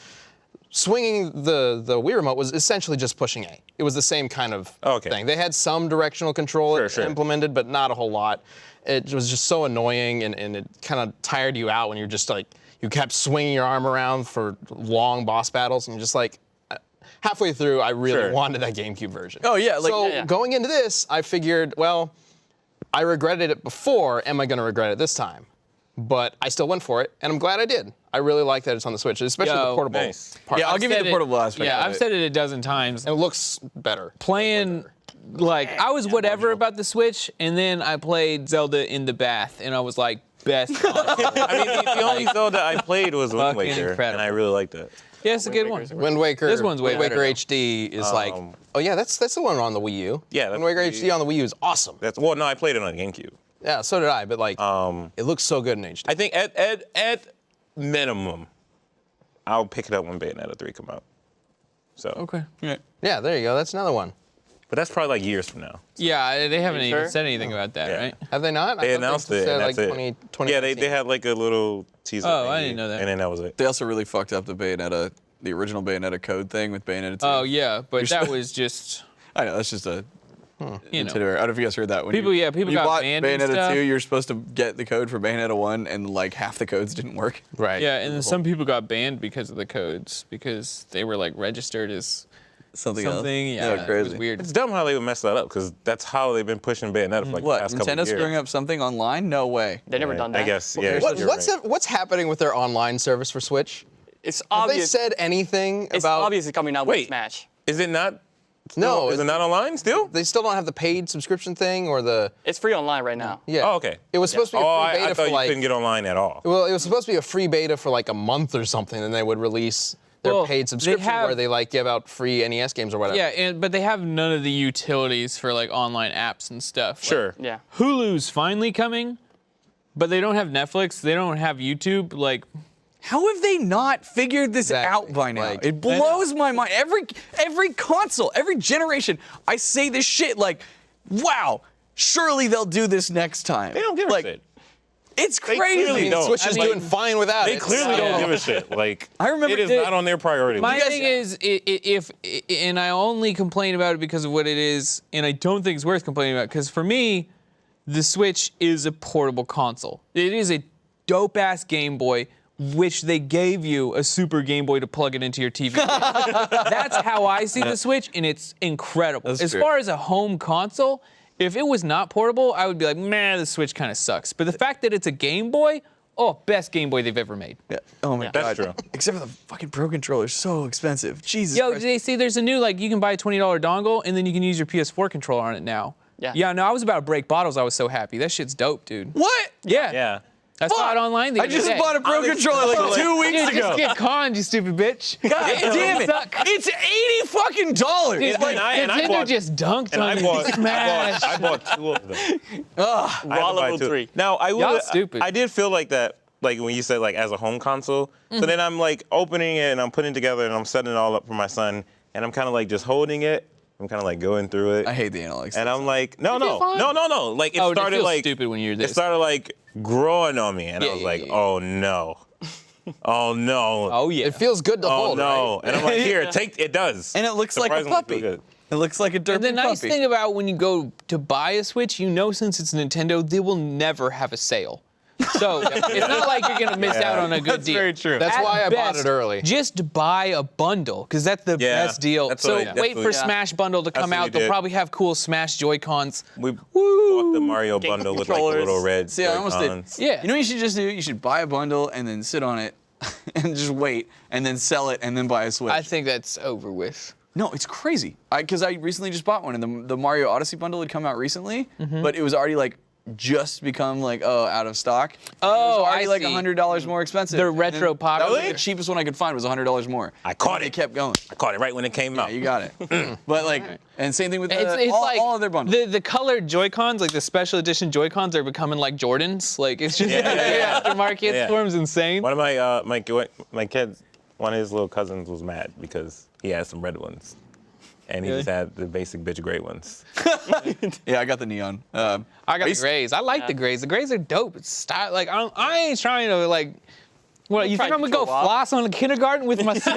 A: swinging the Wii remote was essentially just pushing A. It was the same kind of thing. They had some directional control implemented, but not a whole lot. It was just so annoying, and it kind of tired you out when you're just like, you kept swinging your arm around for long boss battles, and you're just like, halfway through, I really wanted that GameCube version.
B: Oh, yeah. Like,
A: So going into this, I figured, well, I regretted it before. Am I going to regret it this time? But I still went for it, and I'm glad I did. I really like that it's on the Switch, especially the portable part.
B: Yeah, I'll give you the portable aspect.
C: Yeah,
B: of
C: I've
B: it.
C: said it a dozen times.
A: And it looks better.
C: Playing, like, I was whatever about the Switch, and then I played Zelda in the bath, and I was like, best console.
D: I mean, the only Zelda I played was Wind
C: Fucking
D: Waker,
C: incredible.
D: and I really liked it.
C: Yeah, it's a good one.
A: Wind Waker.
C: This one's way
A: Wind Waker
C: better, though.
A: HD is like, oh yeah, that's the one on the Wii U.
D: Yeah,
A: Wind Waker HD on the Wii U is awesome.
D: Well, no, I played it on GameCube.
A: Yeah, so did I. But like, it looks so good in HD.
D: I think at minimum, I'll pick it up when Bayonetta 3 come out. So.
C: Okay.
A: Yeah, there you go. That's another one.
D: But that's probably like years from now.
C: Yeah, they haven't even
E: sure?
C: said anything about that,
D: Yeah.
C: right?
A: Have they not?
D: They announced it,
A: Said
D: and
A: like
D: that's
A: 20,
D: it. Yeah, they had like a little teaser.
C: Oh, I
D: thingy,
C: didn't know that.
D: And then that was it.
B: They also really fucked up the Bayonetta, the original Bayonetta code thing with Bayonetta 2.
C: Oh, yeah, but
B: You're
C: that
B: so-
C: was just,
B: I know, that's just a
C: you know.
B: itinerary. I don't know if you guys heard that. When
C: People-
B: you,
C: yeah, people
B: when you
C: got
B: bought
C: banned and
B: Bayonetta
C: stuff.
B: 2, you were supposed to get the code for Bayonetta 1, and like half the codes didn't work.
A: Right.
C: Yeah, and then some people got banned because of the codes, because they were like registered as
B: Something else.
C: something. Yeah, it
B: crazy.
C: was weird.
D: It's dumb how they would mess that up because that's how they've been pushing Bayonetta for like the
B: What?
D: past couple
B: Nintendo
D: years.
B: screwing up something online? No way.
E: They never done that.
D: I guess.
B: Well,
D: Yeah.
B: here's
D: you're
A: What's
D: right.
A: what's happening with their online service for Switch?
E: It's
A: Have they
E: obvious.
A: said anything
E: It's
A: about?
E: obviously coming out with
D: Wait.
E: Smash.
D: Is it not?
A: No,
D: Is it not online still?
A: They still don't have the paid subscription thing or the.
E: It's free online right now.
A: Yeah.
D: Oh, okay.
A: It was supposed to be a
D: Oh,
A: free beta
D: I thought
A: for
D: you
A: like.
D: couldn't get online at all.
A: Well, it was supposed to be a free beta for like a month or something, and they would release their
C: Well,
A: paid
C: they
A: subscription
C: have-
A: where they like give out free NES games or whatever.
C: Yeah, but they have none of the utilities for like online apps and stuff. Like,
D: Sure.
E: Yeah.
C: Hulu's finally coming, but they don't have Netflix. They don't have YouTube. Like,
B: How have they not figured this
A: Exactly.
B: out by now?
A: Like-
B: It blows my mind. Every console, every generation, I say this shit like, wow, surely they'll do this next time.
D: They don't give
B: like,
D: a shit.
B: It's
D: They
B: crazy.
D: clearly don't.
A: Switch is
D: I mean,
A: doing fine without
D: They
A: it.
D: clearly
C: Yeah.
D: don't give a shit. Like
B: I remember
D: it is
B: the-
D: not on their priority
C: my
D: list.
C: thing is, if and I only complain about it because of what it is, and I don't think it's worth complaining about. Because for me, the Switch is a portable console. It is a dope ass Game Boy, which they gave you a Super Game Boy to plug it into your TV. That's how I see the Switch, and it's incredible.
B: That's
C: As
B: fair.
C: far as a home console, if it was not portable, I would be like, man, the Switch kind of sucks. But the fact that it's a Game Boy, oh, best Game Boy they've ever made.
B: Yeah. Oh my
D: That's
B: god.
D: true.
B: Except for the fucking Pro controller, so expensive. Jesus
C: Yo,
B: Christ.
C: they see there's a new, like, you can buy a $20 dongle and then you can use your PS4 controller on it now.
E: Yeah.
C: Yeah, no, I was about to break bottles. I was so happy. That shit's dope, dude.
B: What?
C: Yeah.
D: Yeah.
C: I saw it online the
B: I
C: other
B: just
C: day.
B: bought a Pro controller like 2 weeks
C: Dude,
B: ago.
C: just get conned, you stupid bitch.
B: God damn it!
C: Suck.
B: It's $80 fucking dollars.
C: Dude,
D: And I
C: Nintendo
D: bought-
C: just dunked
D: And
C: on
D: I
C: me.
D: bought,
C: Smash.
D: I bought two of them. I had to
E: Raw
D: buy
E: level
D: two.
E: 3.
D: Now I
C: Y'all
D: would.
C: stupid.
D: I did feel like that, like when you said like as a home console. So then I'm like opening it and I'm putting it together and I'm setting it all up for my son and I'm kind of like just holding it. I'm kind of like going through it.
B: I hate the analog stick.
D: And I'm like, no.
C: fine.
D: Like it
C: Oh, it
D: started
C: feels
D: like
C: stupid when you're
D: It
C: this.
D: started like growing on me, and
C: Yeah,
D: I was
C: yeah,
D: like,
C: yeah.
D: oh no, oh no,
C: Oh, yeah.
A: It feels good to
D: oh
A: hold,
D: no.
A: right?
D: And I'm like, here, take it. Does.
B: And it looks like a
D: Surprisingly
B: puppy.
D: good.
B: It looks like a derpy
C: And the nice
B: puppy.
C: thing about when you go to buy a Switch, you know since it's Nintendo, they will never have a sale. So it's not like you're gonna miss out on a good
B: That's
C: deal.
B: very true.
A: That's
C: At
A: why I bought
C: best,
A: it early.
C: Just buy a bundle, because that's the
D: Yeah,
C: best deal.
D: that's
C: So
D: what I-
C: wait for
D: that's what-
C: Smash Bundle to come
D: what we
C: out. They'll
D: did.
C: probably have cool Smash Joy-Cons.
D: We bought the Mario
E: Game
D: bundle with like the
E: controllers.
D: little red
B: See, I almost did.
D: Joy-Cons.
C: Yeah.
B: You know what you should just do? You should buy a bundle and then sit on it and just wait and then sell it and then buy a Switch.
C: I think that's over with.
B: No, it's crazy. Because I recently just bought one and the Mario Odyssey bundle had come out recently, but it was already like just become like, out of stock.
C: Oh,
B: it was already
C: I
B: like
C: see.
B: $100 more expensive.
C: They're
B: And
C: retro
B: then that was
C: popular.
B: the cheapest one I could find was $100 more.
D: I caught
B: It
D: it.
B: kept going.
D: I caught it right when it came out.
B: Yeah, you got it. But like, and same thing with
C: It's
B: all,
C: like
B: all of their bundles.
C: the colored Joy-Cons, like the special edition Joy-Cons, are becoming like Jordans. Like it's just aftermarket
D: Yeah.
C: storm's insane.
D: One of my kids, one of his little cousins was mad because he had some red ones, and he
C: Really?
D: just had the basic bitch gray ones.
B: Yeah, I got the neon.
C: I got the
B: used-
C: grays. I like the grays. The grays are dope. It's style. Like I ain't trying to like. What you think I'm gonna go floss on the kindergarten with my Switch?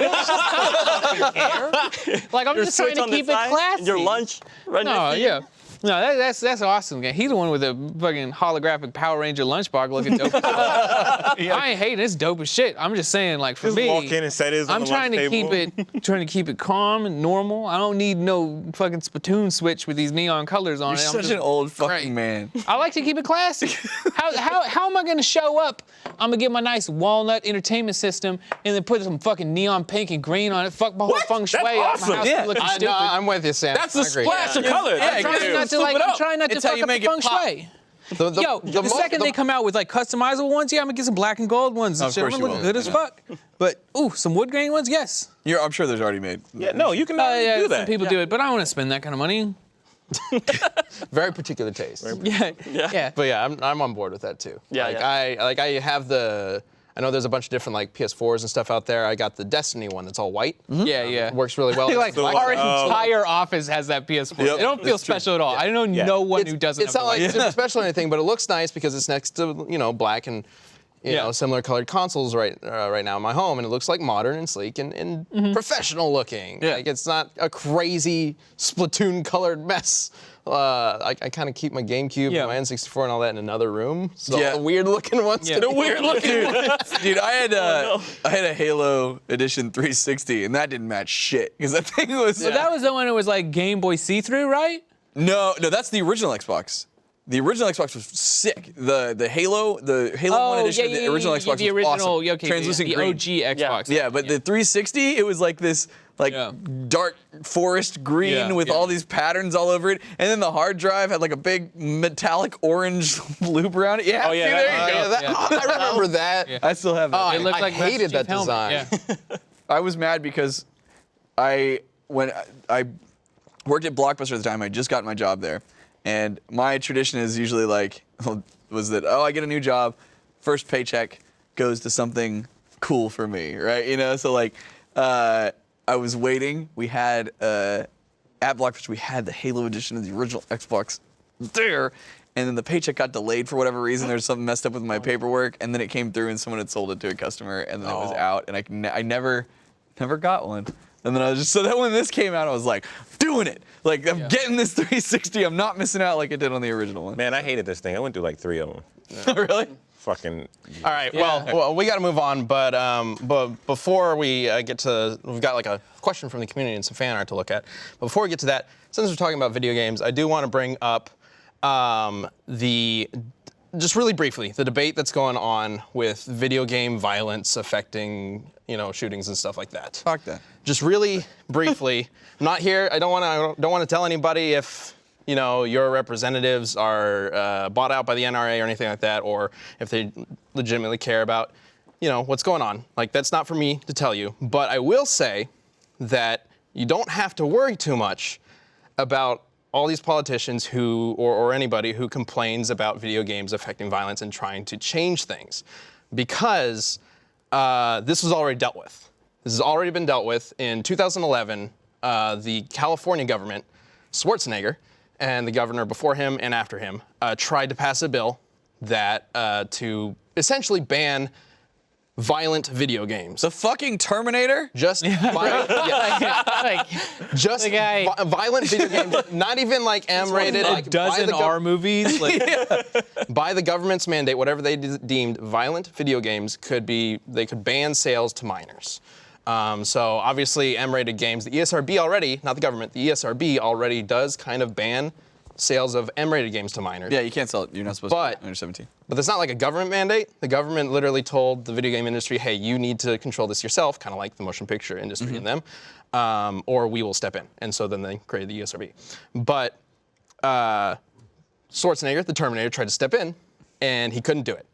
C: Like I'm
E: Your
C: just trying
E: Switch
C: to
E: on the
C: keep it
E: side,
C: classy.
E: Your lunch right
C: No,
E: next to you.
C: yeah. No, that's awesome. Game. He's the one with the fucking holographic Power Ranger lunchbox looking dope. I ain't hating. It's dope as shit. I'm just saying, like for
D: Just
C: me,
D: walk in and set his on
C: I'm
D: the
C: trying
D: lunch
C: to
D: table.
C: trying to keep it calm and normal. I don't need no fucking Splatoon Switch with these neon colors on
B: You're
C: it. I'm
B: such
C: just-
B: an old fucking
C: great.
B: man.
C: I like to keep it classy. How am I gonna show up? I'm gonna get my nice walnut entertainment system and then put some fucking neon pink and green on it. Fuck my whole
D: What?
C: feng shui
D: That's
C: up.
D: awesome.
C: My house
B: Yeah.
C: looking
A: No,
C: stupid.
A: I'm with you, Sam.
D: That's the
A: I agree.
D: splash of color.
B: Yeah,
C: I'm trying not to like. I'm trying not to
B: It's how
C: fuck
B: you
C: up the
B: make it
C: feng
B: pop.
C: shui.
A: The
C: The second they come out with like customizable ones, yeah, I'm gonna get some black and gold ones. And
B: Of
C: shit.
B: course
C: I'm
B: you
C: gonna look
B: will.
C: good as fuck. But some wood grain ones, yes.
B: I'm sure there's already made.
D: Yeah, no, you can
C: Yeah,
D: do that.
C: some people do it, but I don't want to spend that kind of money.
A: Very particular taste.
C: Yeah.
A: But yeah, I'm on board with that too.
E: Yeah,
A: I have I know there's a bunch of different like PS4s and stuff out there. I got the Destiny one that's all white.
C: Yeah, yeah.
A: It works really well.
C: Like
D: the
C: our
D: one-
C: entire office has that PS4.
B: Yep,
C: It don't feel
B: that's true.
C: special at all. I don't know
D: Yeah.
C: no one who doesn't.
A: It's
C: have
A: not like
C: the
A: super special or anything, but it looks nice because it's next to black and
C: Yeah.
A: similar colored consoles right now in my home, and it looks like modern and sleek and professional looking.
B: Yeah.
A: Like it's not a crazy Splatoon colored mess. I kind of keep my GameCube,
C: Yeah.
A: and my N64, and all that in another room. So
B: Yeah.
A: the weird looking ones
C: Yeah.
A: get a weird looking.
B: Dude, I had a Halo Edition 360, and that didn't match shit because that thing was.
C: So that was the one that was like Game Boy see-through, right?
B: No, that's the original Xbox. The original Xbox was sick. The Halo One Edition, the original Xbox
C: the
B: was
C: original,
B: awesome.
C: okay,
B: Translucent
C: the
B: green.
C: OG Xbox.
B: Yeah, but the 360, it was like this dark forest green
C: Yeah,
B: with
C: yeah.
B: all these patterns all over it, and then the hard drive had like a big metallic orange loop around it. Yeah,
D: Oh, yeah,
B: see,
D: that-
B: there you go.
C: yeah.
A: I remember that.
C: Yeah.
B: I still have that.
A: Oh,
C: It looked
A: I
C: like
A: hated
C: Master
A: that
C: Chief's helmet.
A: design.
C: Yeah.
B: I was mad because when I worked at Blockbuster at the time, I just got my job there, and my tradition is usually like I get a new job, first paycheck goes to something cool for me, right? So like I was waiting. We had at Blockbuster we had the Halo edition of the original Xbox there. And then the paycheck got delayed for whatever reason. There's something messed up with my paperwork, and then it came through, and someone had sold it to a customer, and then it was out, and I never got one. And then I was just so that when this came out, I was like, doing it. Like I'm getting this 360. I'm not missing out like I did on the original one.
D: Man, I hated this thing. I went through like 3 of them.
B: Really?
D: Fucking.
A: All right. Well, we got to move on. But before we get to, we've got like a question from the community and some fan art to look at. But before we get to that, since we're talking about video games, I do want to bring up just really briefly the debate that's going on with video game violence affecting shootings and stuff like that.
B: Fuck that.
A: Just really briefly, I'm not here. I don't want to tell anybody if your representatives are bought out by the NRA or anything like that, or if they legitimately care about what's going on. Like that's not for me to tell you. But I will say that you don't have to worry too much about all these politicians or anybody who complains about video games affecting violence and trying to change things, because this was already dealt with. This has already been dealt with. In 2011, the California government, Schwarzenegger, and the governor before him and after him tried to pass a bill that to essentially ban violent video games.
B: The fucking Terminator?
A: Just violent,
C: Like
A: just
C: The guy-
A: violent video games, not even like M-rated.
C: a
A: Like, by
C: dozen
A: the
C: R movies. Like,
A: by the government's mandate, whatever they deemed violent video games they could ban sales to minors. So obviously M-rated games, the ESRB already, not the government, the ESRB already does kind of ban sales of M-rated games to minors.
B: Yeah, you can't sell it. You're not supposed
A: But-
B: to under 17.
A: But that's not like a government mandate. The government literally told the video game industry, hey, you need to control this yourself, kind of like the motion picture industry and them, or we will step in. And so then they created the ESRB. But Schwarzenegger, the Terminator, tried to step in, and he couldn't do it.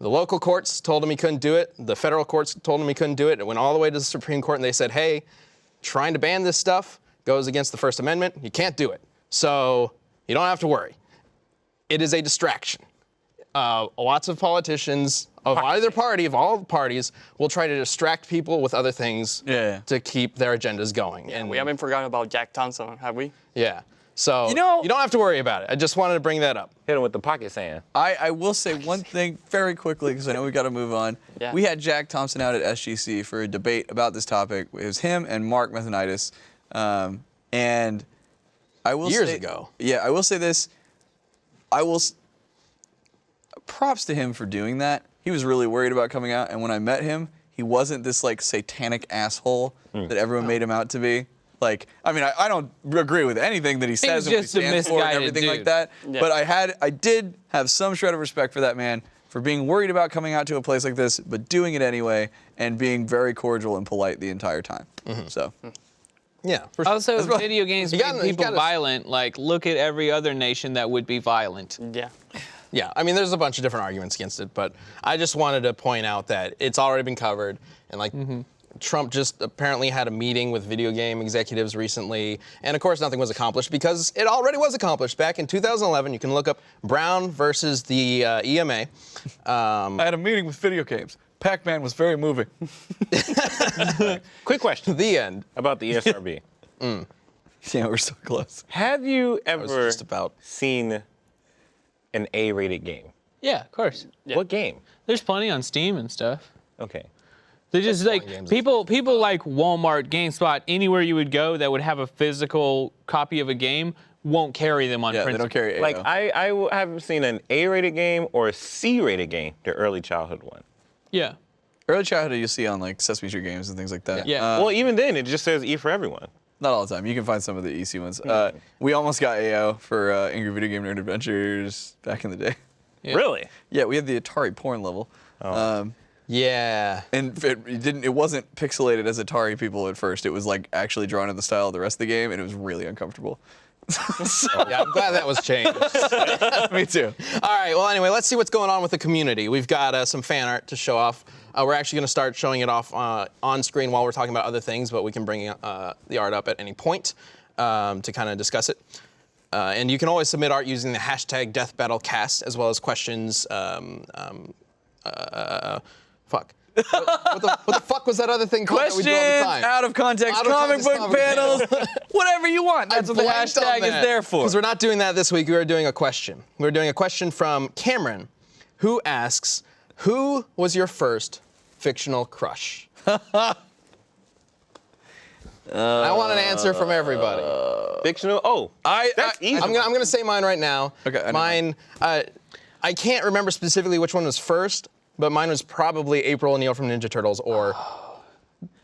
A: The local courts told him he couldn't do it. The federal courts told him he couldn't do it. It went all the way to the Supreme Court, and they said, hey, trying to ban this stuff goes against the First Amendment. You can't do it. So you don't have to worry. It is a distraction. Lots of politicians of either party, of all parties, will try to distract people with other things to keep their agendas going.
E: And we haven't forgotten about Jack Thompson, have we?
A: Yeah. So
B: You know-
A: you don't have to worry about it. I just wanted to bring that up.
D: Hit him with the pocket sand.
B: I will say one thing very quickly because I know we got to move on.
E: Yeah.
B: We had Jack Thompson out at SGC for a debate about this topic. It was him and Mark Methanitis, and I will
A: Years
B: say,
A: ago.
B: Yeah, I will say this. Props to him for doing that. He was really worried about coming out, and when I met him, he wasn't this like satanic asshole that everyone made him out to be. Like, I mean, I don't agree with anything that he says and what he
C: just a
B: stands for and
C: misguided
B: everything like
C: dude.
B: that.
E: Yeah.
B: But I did have some shred of respect for that man for being worried about coming out to a place like this, but doing it anyway and being very cordial and polite the entire time. So,
A: Yeah, for sure.
C: Also, video games
A: You
C: make
A: gotta- you
C: people
A: gotta-
C: violent. Like, look at every other nation that would be violent.
E: Yeah.
A: Yeah, I mean, there's a bunch of different arguments against it, but I just wanted to point out that it's already been covered, and like Trump just apparently had a meeting with video game executives recently, and of course nothing was accomplished because it already was accomplished back in 2011. You can look up Brown versus the EMA.
B: I had a meeting with video games. Pac-Man was very moving.
D: Quick question
A: The end.
D: about the ESRB.
B: Yeah, we're so close.
D: Have you
A: was
D: ever
A: just about-
D: seen an A-rated game?
C: Yeah, of course.
D: What game?
C: There's plenty on Steam and stuff.
D: Okay.
C: They're just like
A: games.
C: people like Walmart, GameSpot, anywhere you would go that would have a physical copy of a game won't carry them on
B: Yeah,
C: print.
B: they don't carry AO.
D: Like, I haven't seen an A-rated game or a C-rated game, the early childhood one.
C: Yeah.
B: Early childhood you see on like Sesame Street games and things like that.
C: Yeah.
D: Well, even then, it just says E for everyone.
B: Not all the time. You can find some of the EC ones. We almost got AO for Angry Video Game Nerd Adventures back in the day.
C: Yeah.
D: Really?
B: Yeah, we had the Atari porn level.
A: Yeah.
B: And it wasn't pixelated as Atari people at first. It was like actually drawn in the style of the rest of the game, and it was really uncomfortable.
A: Yeah, I'm glad that was changed.
B: Me too.
A: All right, well, anyway, let's see what's going on with the community. We've got some fan art to show off. We're actually going to start showing it off on screen while we're talking about other things, but we can bring the art up at any point to kind of discuss it. And you can always submit art using the hashtag DeathBattleCast, as well as questions. Fuck. What the fuck was that other thing called that we
B: Questions,
A: do all the time?
B: out of context,
A: Out of
B: comic
A: context,
B: book
A: comic
B: panels, whatever you want. That's what the hashtag is there for.
A: Because we're not doing that this week. We are doing a question. We're doing a question from Cameron, who asks, "Who was your first fictional crush?" I want an answer from everybody.
D: Fictional? Oh, that's easy.
A: I'm gonna say mine right now.
B: Okay, I know
A: Mine. I can't remember specifically which one was first, but mine was probably April O'Neil from Ninja Turtles or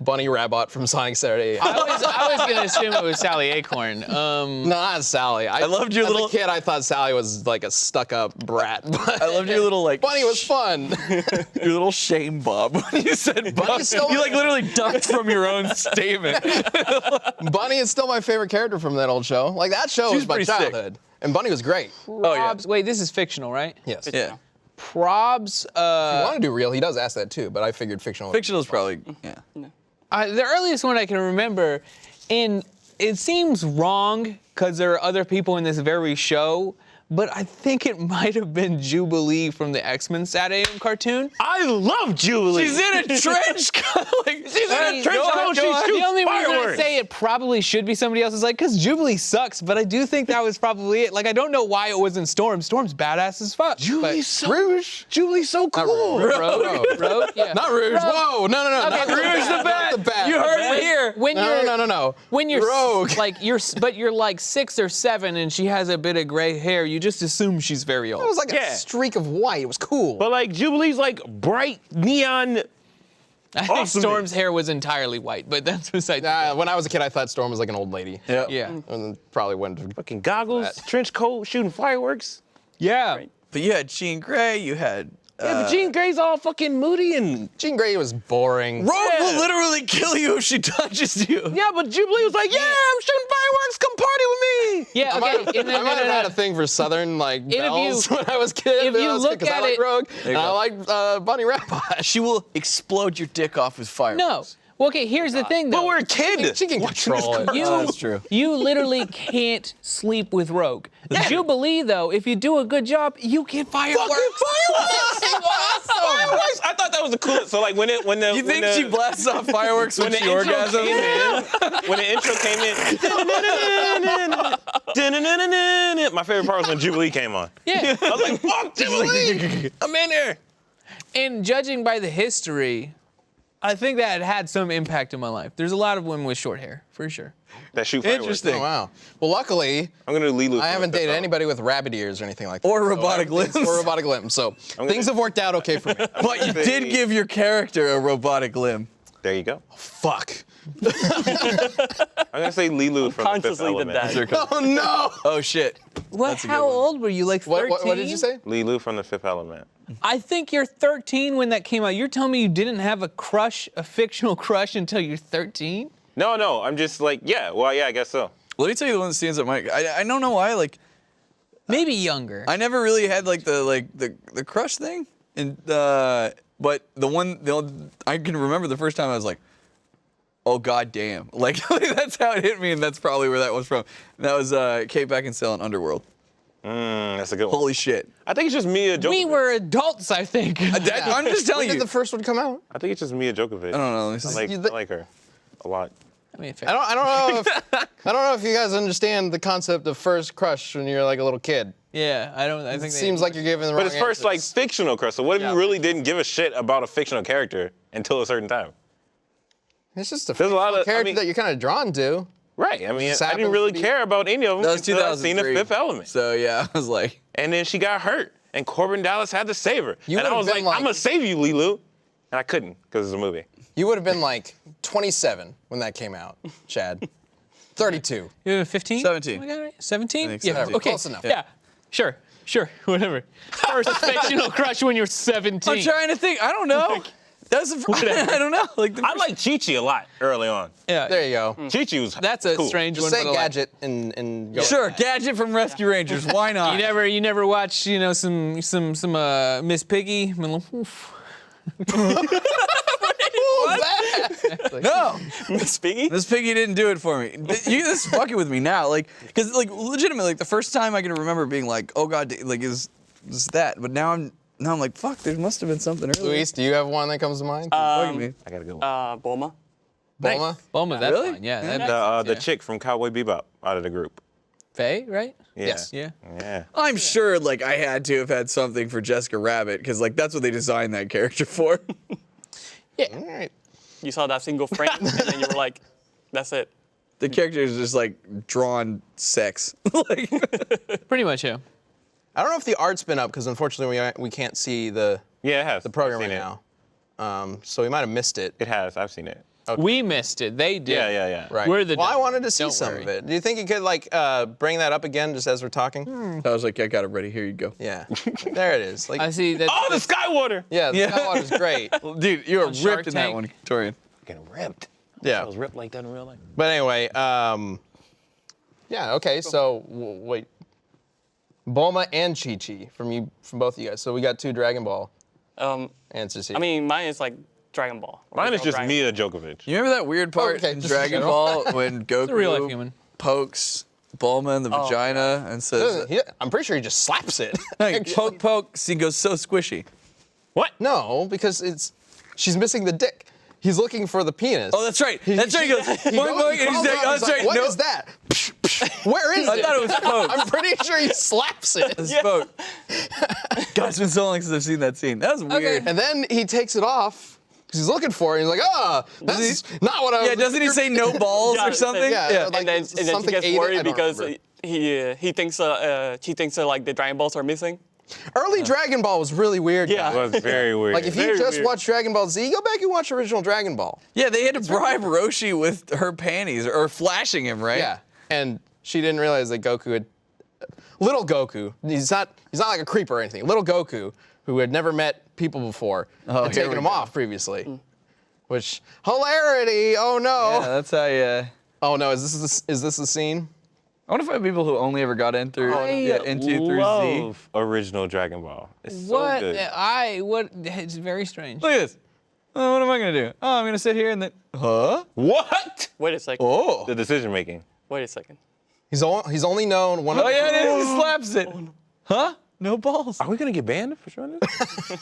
A: Bunny Rabbit from Sonic Saturday.
C: I was gonna assume it was Sally Acorn.
A: No, not Sally. I
B: loved your
A: as
B: little-
A: a kid, I thought Sally was like a stuck-up brat. But
B: I loved your little like
A: Bunny was fun.
B: your little shame bob when you said Bob.
A: Bunny's still
B: You
A: my-
B: like literally ducked from your own statement.
A: Bunny is still my favorite character from that old show. Like that show
B: She
A: was
B: was
A: my
B: pretty sick.
A: childhood, and Bunny was great.
B: Oh yeah.
C: Probs, wait, this is fictional, right?
A: Yes.
B: Yeah.
C: Probs.
A: If you want to do real, he does ask that too, but I figured fictional.
B: Fictional is probably yeah.
C: The earliest one I can remember, and it seems wrong because there are other people in this very show, but I think it might have been Jubilee from the X-Men Saturday cartoon.
D: I love Julie.
B: She's in a trench coat.
D: She's in a trench coat. She shoots
C: The only reason I
D: fireworks.
C: say it probably should be somebody else is like, because Jubilee sucks, but I do think that was probably it. Like, I don't know why it wasn't Storm. Storm's badass as fuck.
D: Julie's so
A: Rouge.
D: Julie's so cool.
C: Rogue? Yeah.
A: Not Rouge. Whoa, no.
C: Okay,
A: not
C: Rouge
A: the bat. Not the bat.
B: You heard it here.
C: When you're
A: No.
C: when you're
A: Rogue.
C: like but you're like 6 or 7 and she has a bit of gray hair, you just assume she's very old.
A: It was like
D: Yeah.
A: a streak of white. It was cool.
D: But like Jubilee's like bright neon.
C: I think
D: Awesomeness.
C: Storm's hair was entirely white, but that's besides.
A: When I was a kid, I thought Storm was like an old lady.
B: Yeah.
C: Yeah.
A: And probably wouldn't have.
D: Fucking goggles, trench coat, shooting fireworks.
C: Yeah.
B: But you had Jean Grey, you had
D: but Jean Grey's all fucking moody and.
A: Jean Grey was boring.
B: Rogue will literally kill you if she touches you.
D: Yeah, but Jubilee was like, yeah, I'm shooting fireworks. Come party with me.
C: Yeah, okay.
A: I might have had a thing for Southern like bells when I was a kid.
C: if you
A: I was
C: look
A: kid, 'cause
C: at
A: I like
C: it-
A: Rogue
B: you
A: and I
B: go.
A: like Bunny Rabbit.
B: She will explode your dick off with fireworks.
C: No. Well, okay, here's the thing, though.
D: But we're a kid.
A: She can control it.
C: You,
B: that's true.
C: You literally can't sleep with Rogue. Jubilee, though, if you do a good job, you get fireworks.
D: Fireworks! I thought that was the coolest. So like when the
B: You think she blasts off fireworks when
D: when the
B: she
D: intro
B: orgasms?
D: came in, when the intro came in, my favorite part was when Jubilee came on.
C: Yeah.
D: I was like, fuck Jubilee! I'm in there.
C: And judging by the history, I think that had some impact in my life. There's a lot of women with short hair, for sure.
D: That shoot fireworks.
B: Interesting.
A: Oh, wow. Well, luckily,
D: I'm gonna do Lilu.
A: I haven't dated anybody with rabbit ears or anything like that.
B: Or robotic limbs.
A: Or robotic limbs. So things have worked out okay for me.
B: But you did give your character a robotic limb.
D: There you go.
A: Fuck.
D: I'm gonna say Lilu from the Fifth
E: Consciously did
D: Element.
E: that.
A: Oh no.
B: Oh shit.
C: What?
B: That's a good
C: How
B: one.
C: old were you? Like 13?
A: What did you say?
D: Lilu from the Fifth Element.
C: I think you're 13 when that came out. You're telling me you didn't have a crush, a fictional crush, until you're 13?
D: No, I'm just like, yeah, well, yeah, I guess so.
B: Let me tell you the one that stands up. I don't know why. Like,
C: Maybe younger.
B: I never really had like the crush thing, and but I can remember the first time I was like, oh god damn, like that's how it hit me, and that's probably where that was from. And that was Kate Beckinsale in Underworld.
D: That's a good one.
B: Holy shit.
D: I think it's just Mia Djokovic.
C: We were adults, I think.
B: I'm just telling
A: When
B: you.
A: did the first one come out?
D: I think it's just Mia Djokovic.
B: I don't know. This is-
D: I like her a lot.
C: I mean,
A: I don't know if you guys understand the concept of first crush when you're like a little kid.
C: yeah, I don't. I think
A: It seems like you're giving the wrong
D: But it's first like
A: answers.
D: fictional crush. So what if you really didn't give a shit about a fictional character until a certain time?
A: It's just a
D: There's a lot of- I
A: character
D: mean-
A: that you're kind of drawn to.
D: Right. I mean,
A: Just
D: I
A: happens
D: didn't really
A: to be-
D: care about any of them
B: That was
D: until I seen the
B: 2003.
D: Fifth Element.
B: So yeah, I was like,
D: And then she got hurt, and Corbin Dallas had to save her.
A: You
D: And I
A: would've
D: was
A: been
D: like,
A: like-
D: I'm gonna save you, Lilu. And I couldn't because it's a movie.
A: You would have been like 27 when that came out, Chad. 32.
C: You're 15?
B: 17.
C: I got it right? 17?
B: I think
C: Yeah.
B: 17.
C: Okay.
A: Close enough.
C: Yeah. Sure. Whatever. First fictional crush when you're 17.
B: I'm trying to think. I don't know. That's I don't know. Like
D: I like Chi-Chi a lot early on.
C: Yeah.
A: There you go.
D: Chi-Chi was
C: That's a
D: cool.
C: strange
A: Just
C: one.
A: say
C: but I like-
A: Gadget and go.
B: Sure, Gadget from Rescue Rangers. Why not?
C: You never watch, some Miss Piggy? Oof.
B: No,
E: Miss Piggy?
B: Miss Piggy didn't do it for me. You this is fucking with me now, like, cause like legitimately, like the first time I can remember being like, oh god, like is that? But now I'm like, fuck, there must have been something earlier.
A: Luis, do you have one that comes to mind?
B: Fucking me.
D: I got a good one.
E: Bulma.
A: Bulma?
C: Bulma, that's
B: Really?
C: fine. Yeah.
D: The chick from Cowboy Bebop out of the group.
C: Faye, right?
D: Yeah.
A: Yes.
C: Yeah.
D: Yeah.
B: I'm sure like I had to have had something for Jessica Rabbit, because like that's what they designed that character for.
A: All right.
E: You saw that single frame, and then you were like, that's it.
B: The character is just like drawn sex. Like,
C: Pretty much, yeah.
A: I don't know if the art's been up because unfortunately we can't see the
D: Yeah, it has.
A: the program
D: I've
A: right
D: seen it.
A: now. So we might have missed it.
D: It has. I've seen it.
C: We missed it. They did.
D: Yeah.
A: Right.
C: We're the
A: well, I
C: dumb
A: wanted to see
C: ones. Don't
A: some
C: worry.
A: of it. Do you think you could like bring that up again just as we're talking?
B: I was like, I got it ready. Here you go.
A: Yeah. There it is. Like,
C: I see that.
D: Oh, the Skywater!
A: yeah, the Skywater's great.
B: Dude, you are
C: On Shark
B: ripped in that
C: Tank.
B: one, Torian.
D: Getting ripped.
A: Yeah.
D: I was ripped like that in real life.
A: But anyway, yeah. Okay. So wait, Bulma and Chi-Chi from both of you guys. So we got 2 Dragon Ball answers here.
E: I mean, mine is like Dragon Ball.
D: Mine is just
E: Dragon
D: Mia Djokovic.
B: You remember that weird part
A: Okay,
B: in
A: just
B: Dragon
A: general.
B: Ball when Goku
C: a real life human.
B: pokes Bulma in the vagina and says,
A: I'm pretty sure he just slaps it.
B: like, poke, poke, he goes so squishy.
D: What?
A: No, because she's missing the dick. He's looking for the penis.
B: Oh, that's right. That's right. He goes, boing, boing, and he's like, oh, that's right.
A: What
B: no,
A: is that? Where is
B: I
A: it?
B: thought it was poke.
A: I'm pretty sure he slaps it.
B: It's poke. God, it's been so long since I've seen that scene. That was weird.
A: And then he takes it off because he's looking for it. He's like, that's not what I was.
B: Yeah, doesn't he say no balls
E: Yeah,
B: or something?
A: yeah, like
E: and then she
A: something
E: gets
A: ate it, I
E: worried
A: don't
E: because
A: remember.
E: he thinks like the Dragon Balls are missing.
A: Early Dragon Ball was really weird.
E: Yeah.
A: guys.
D: It was very weird.
A: Like if you
E: Very
A: just
E: weird.
A: watch Dragon Ball Z, go back and watch original Dragon Ball.
B: Yeah, they had to bribe Roshi with her panties or flashing him, right?
A: Yeah, and she didn't realize that Goku had little Goku. He's not like a creeper or anything. Little Goku who had never met people before,
B: Oh,
A: and
B: here
A: taken
B: we
A: them
B: go.
A: off previously. Which hilarity! Oh no!
B: Yeah, that's how you.
A: Oh no! Is this the scene?
B: I wonder if I have people who only ever got in through into through Z.
D: love original Dragon Ball. It's
C: What?
D: so good.
C: It's very strange.
B: Look at this. Oh, what am I gonna do? Oh, I'm gonna sit here and then. Huh?
D: What?
E: Wait a second.
B: Oh.
D: The decision making.
E: Wait a second.
A: He's only known one.
B: Oh yeah, it is. He slaps it. Huh? No balls.
D: Are we gonna get banned for showing this?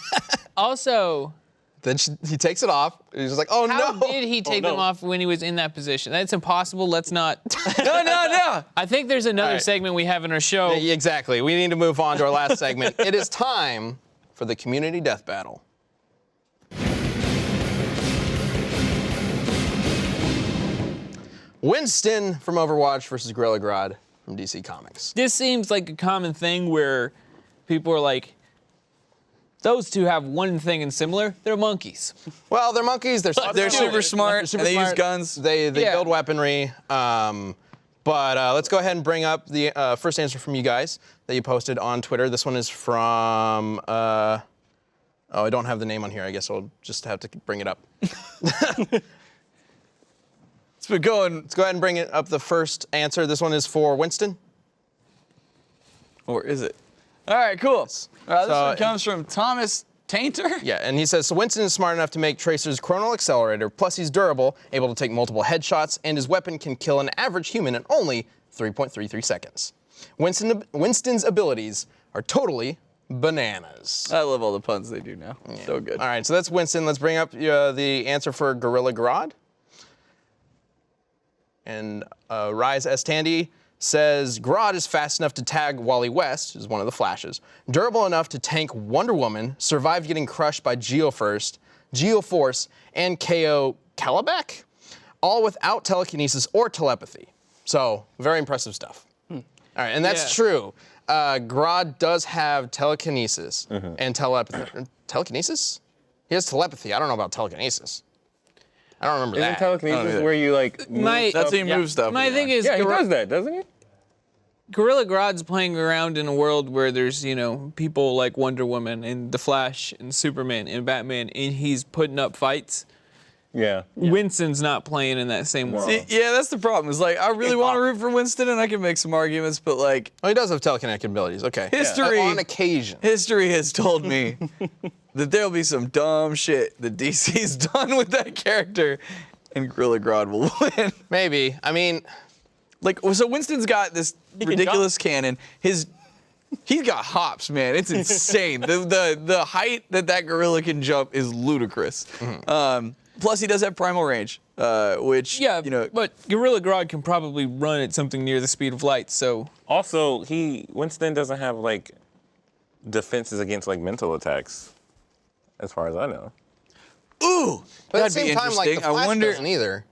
C: Also,
A: Then he takes it off. And he's just like, oh
C: how
A: no!
C: did he take
E: no.
C: them off when he was in that position? That's impossible. Let's not.
B: No.
C: I think there's another
A: right.
C: segment we have in our show.
A: Yeah, exactly. We need to move on to our last segment. It is time for the community death battle. Winston from Overwatch versus Gorilla Grodd from DC Comics.
C: This seems like a common thing where people are like, those two have one thing in similar. They're monkeys.
A: Well, they're monkeys. They're
B: They're super smart.
A: Super
B: and they use
A: smart.
B: guns.
A: They
C: Yeah.
A: build weaponry. But let's go ahead and bring up the first answer from you guys that you posted on Twitter. This one is from. I don't have the name on here. I guess I'll just have to bring it up.
B: It's been going.
A: Let's go ahead and bring it up. The first answer. This one is for Winston.
B: Or is it? All right, cool. This
A: So-
B: one comes from Thomas Tainter.
A: Yeah, and he says, so Winston is smart enough to make Tracer's chronal accelerator, plus he's durable, able to take multiple headshots, and his weapon can kill an average human in only 3.33 seconds. Winston's abilities are totally bananas.
B: I love all the puns they do now. So good.
A: All right, so that's Winston. Let's bring up the answer for Gorilla Grodd. And Rise S. Tandy says, Grodd is fast enough to tag Wally West, who's one of the Flashes, durable enough to tank Wonder Woman, survive getting crushed by Geoforce, and KO Calabac, all without telekinesis or telepathy. So, very impressive stuff. All right, and that's
C: Yeah.
A: true. Grodd does have telekinesis and telepathy. Telekinesis? He has telepathy. I don't know about telekinesis. I don't remember
D: Isn't
A: that.
D: telekinesis
B: either.
D: where you like move
C: My-
D: stuff?
B: That's how you move stuff.
C: My thing is,
D: Yeah, he does that, doesn't he?
C: Gorilla Grodd's playing around in a world where there's, people like Wonder Woman and The Flash and Superman and Batman, and he's putting up fights.
D: Yeah.
C: Winston's not playing in that same world.
B: See, yeah, that's the problem. It's like I really want to root for Winston, and I can make some arguments, but like
A: Oh, he does have telekinetic abilities. Okay.
B: History.
A: On occasion.
B: history has told me that there'll be some dumb shit that DC's done with that character, and Gorilla Grodd will win.
A: Maybe. I mean,
B: Like, so Winston's got this ridiculous cannon. He's got hops, man. It's insane. the height that gorilla can jump is ludicrous. Plus, he does have primal range, which
C: Yeah,
B: but
C: but Gorilla Grodd can probably run at something near the speed of light, so
D: Also, Winston doesn't have like defenses against like mental attacks, as far as I know.
B: ooh,
A: but at
B: that'd
A: the
B: be
A: same time, like, the
B: interesting.
A: Flash
B: I wonder.
A: doesn't either.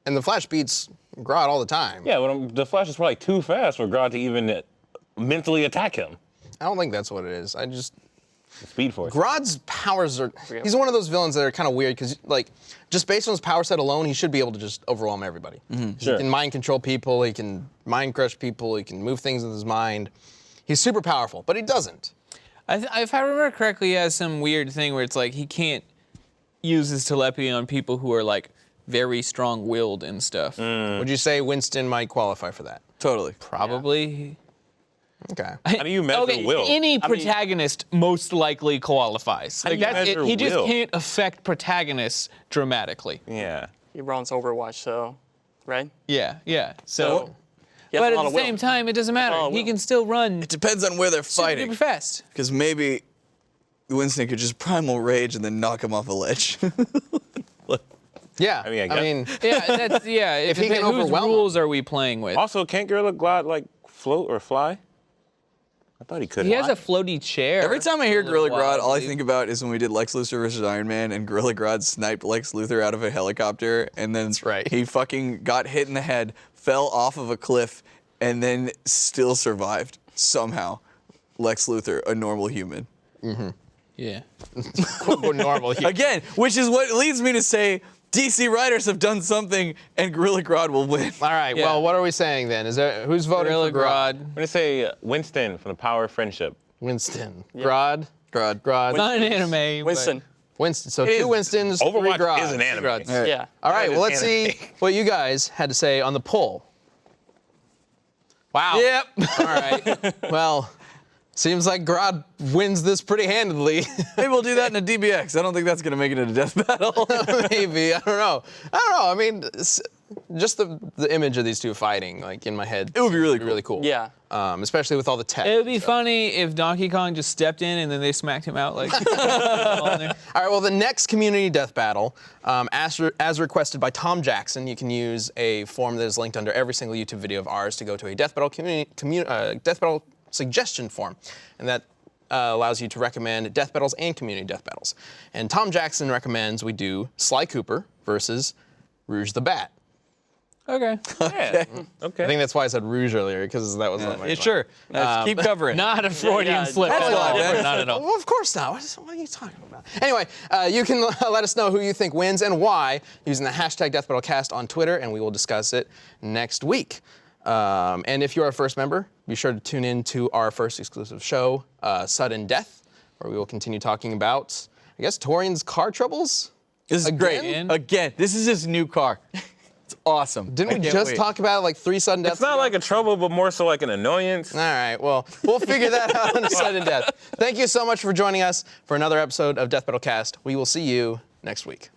A: And the Flash beats Grodd all the time.
D: Yeah, but the Flash is probably too fast for Grodd to even mentally attack him.
A: I don't think that's what it is. I just...
D: Speed Force.
A: Grodd's powers are... He's one of those villains that are kind of weird because, like, just based on his power set alone, he should be able to just overwhelm everybody.
D: Sure.
A: He can mind control people. He can mind crush people. He can move things with his mind. He's super powerful, but he doesn't.
C: if I remember correctly, he has some weird thing where it's like he can't use his telepathy on people who are like very strong-willed and stuff.
A: Would you say Winston might qualify for that?
B: Totally.
C: Probably.
A: Okay.
D: How do you measure will?
C: Any protagonist most likely qualifies.
D: do you measure
C: He just
D: will?
C: can't affect protagonists dramatically.
D: Yeah.
E: He runs Overwatch, so, right?
C: Yeah. So,
E: He has
C: but
E: a
C: at
E: lot
C: the
E: of will.
C: same time, it doesn't matter.
E: lot of
C: He
E: will.
C: can still run
B: It depends on where they're
C: super
B: fighting,
C: duper fast.
B: because maybe Winston could just primal rage and then knock him off a ledge.
A: Yeah.
D: I mean,
A: If he can
C: whose
A: overwhelm
C: rules are we playing with?
D: Also, can't Gorilla Grodd like float or fly? I thought he could.
C: He has a floaty chair.
B: Every time I hear
C: For a little
B: Gorilla Grodd,
C: while,
B: all I
C: believe.
B: think about is when we did Lex Luthor versus Iron Man, and Gorilla Grodd sniped Lex Luthor out of a helicopter, and then
A: right.
B: he fucking got hit in the head, fell off of a cliff, and then still survived somehow. Lex Luthor, a normal human.
C: Yeah.
A: quote-unquote normal.
B: Again, which is what leads me to say DC writers have done something, and Gorilla Grodd will win.
A: All right.
C: Yeah.
A: Well, what are we saying then? Is there who's voting
C: Gorilla
A: for Grodd?
C: Grodd.
D: I'm gonna say Winston from the Power of Friendship.
A: Winston. Grodd.
B: Grodd.
A: Grodd.
C: Not an anime.
E: Winston.
A: Winston. So
B: is.
A: two Winstons,
D: Overwatch
A: three Grods.
D: is an anime.
A: Grods.
B: All right.
E: Yeah.
A: All right,
D: That
A: well,
D: is
A: let's see
D: anime.
A: what you guys had to say on the poll. Wow.
B: Yep.
A: All right. Well, seems like Grodd wins this pretty handedly.
B: Maybe we'll do that in a DBX. I don't think that's gonna make it into Death Battle.
A: Maybe. I don't know. I mean, just the image of these two fighting, like in my head.
B: It would be really cool.
A: Really cool.
E: Yeah.
A: Especially with all the tech.
C: It would be funny if Donkey Kong just stepped in and then they smacked him out like. all in there.
A: All right, well, the next community death battle, as requested by Tom Jackson, you can use a form that is linked under every single YouTube video of ours to go to a death battle death battle suggestion form, and that allows you to recommend death battles and community death battles. And Tom Jackson recommends we do Sly Cooper versus Rouge the Bat.
C: Okay.
D: Yeah.
A: I
D: Okay.
A: think that's why I said Rouge earlier, because that was on my
B: Yeah, sure. Keep covering.
C: Not a Freudian
E: yeah,
C: slip.
E: that's
C: at all.
B: why, man.
C: Not at all.
A: Well, of course not. What are you talking about? Anyway, you can let us know who you think wins and why using the hashtag DeathBattleCast on Twitter, and we will discuss it next week. And if you're our first member, be sure to tune in to our first exclusive show, Sudden Death, where we will continue talking about, I guess, Torian's car troubles?
B: This is great.
C: Again?
B: Again, this is his new car. It's awesome.
A: Didn't
B: I
A: we
B: can't
A: just
B: wait.
A: talk about like 3 sudden deaths?
D: It's not like a trouble, but more so like an annoyance.
A: All right, well, we'll figure that out on Sudden Death. Thank you so much for joining us for another episode of Death Battle Cast. We will see you next week.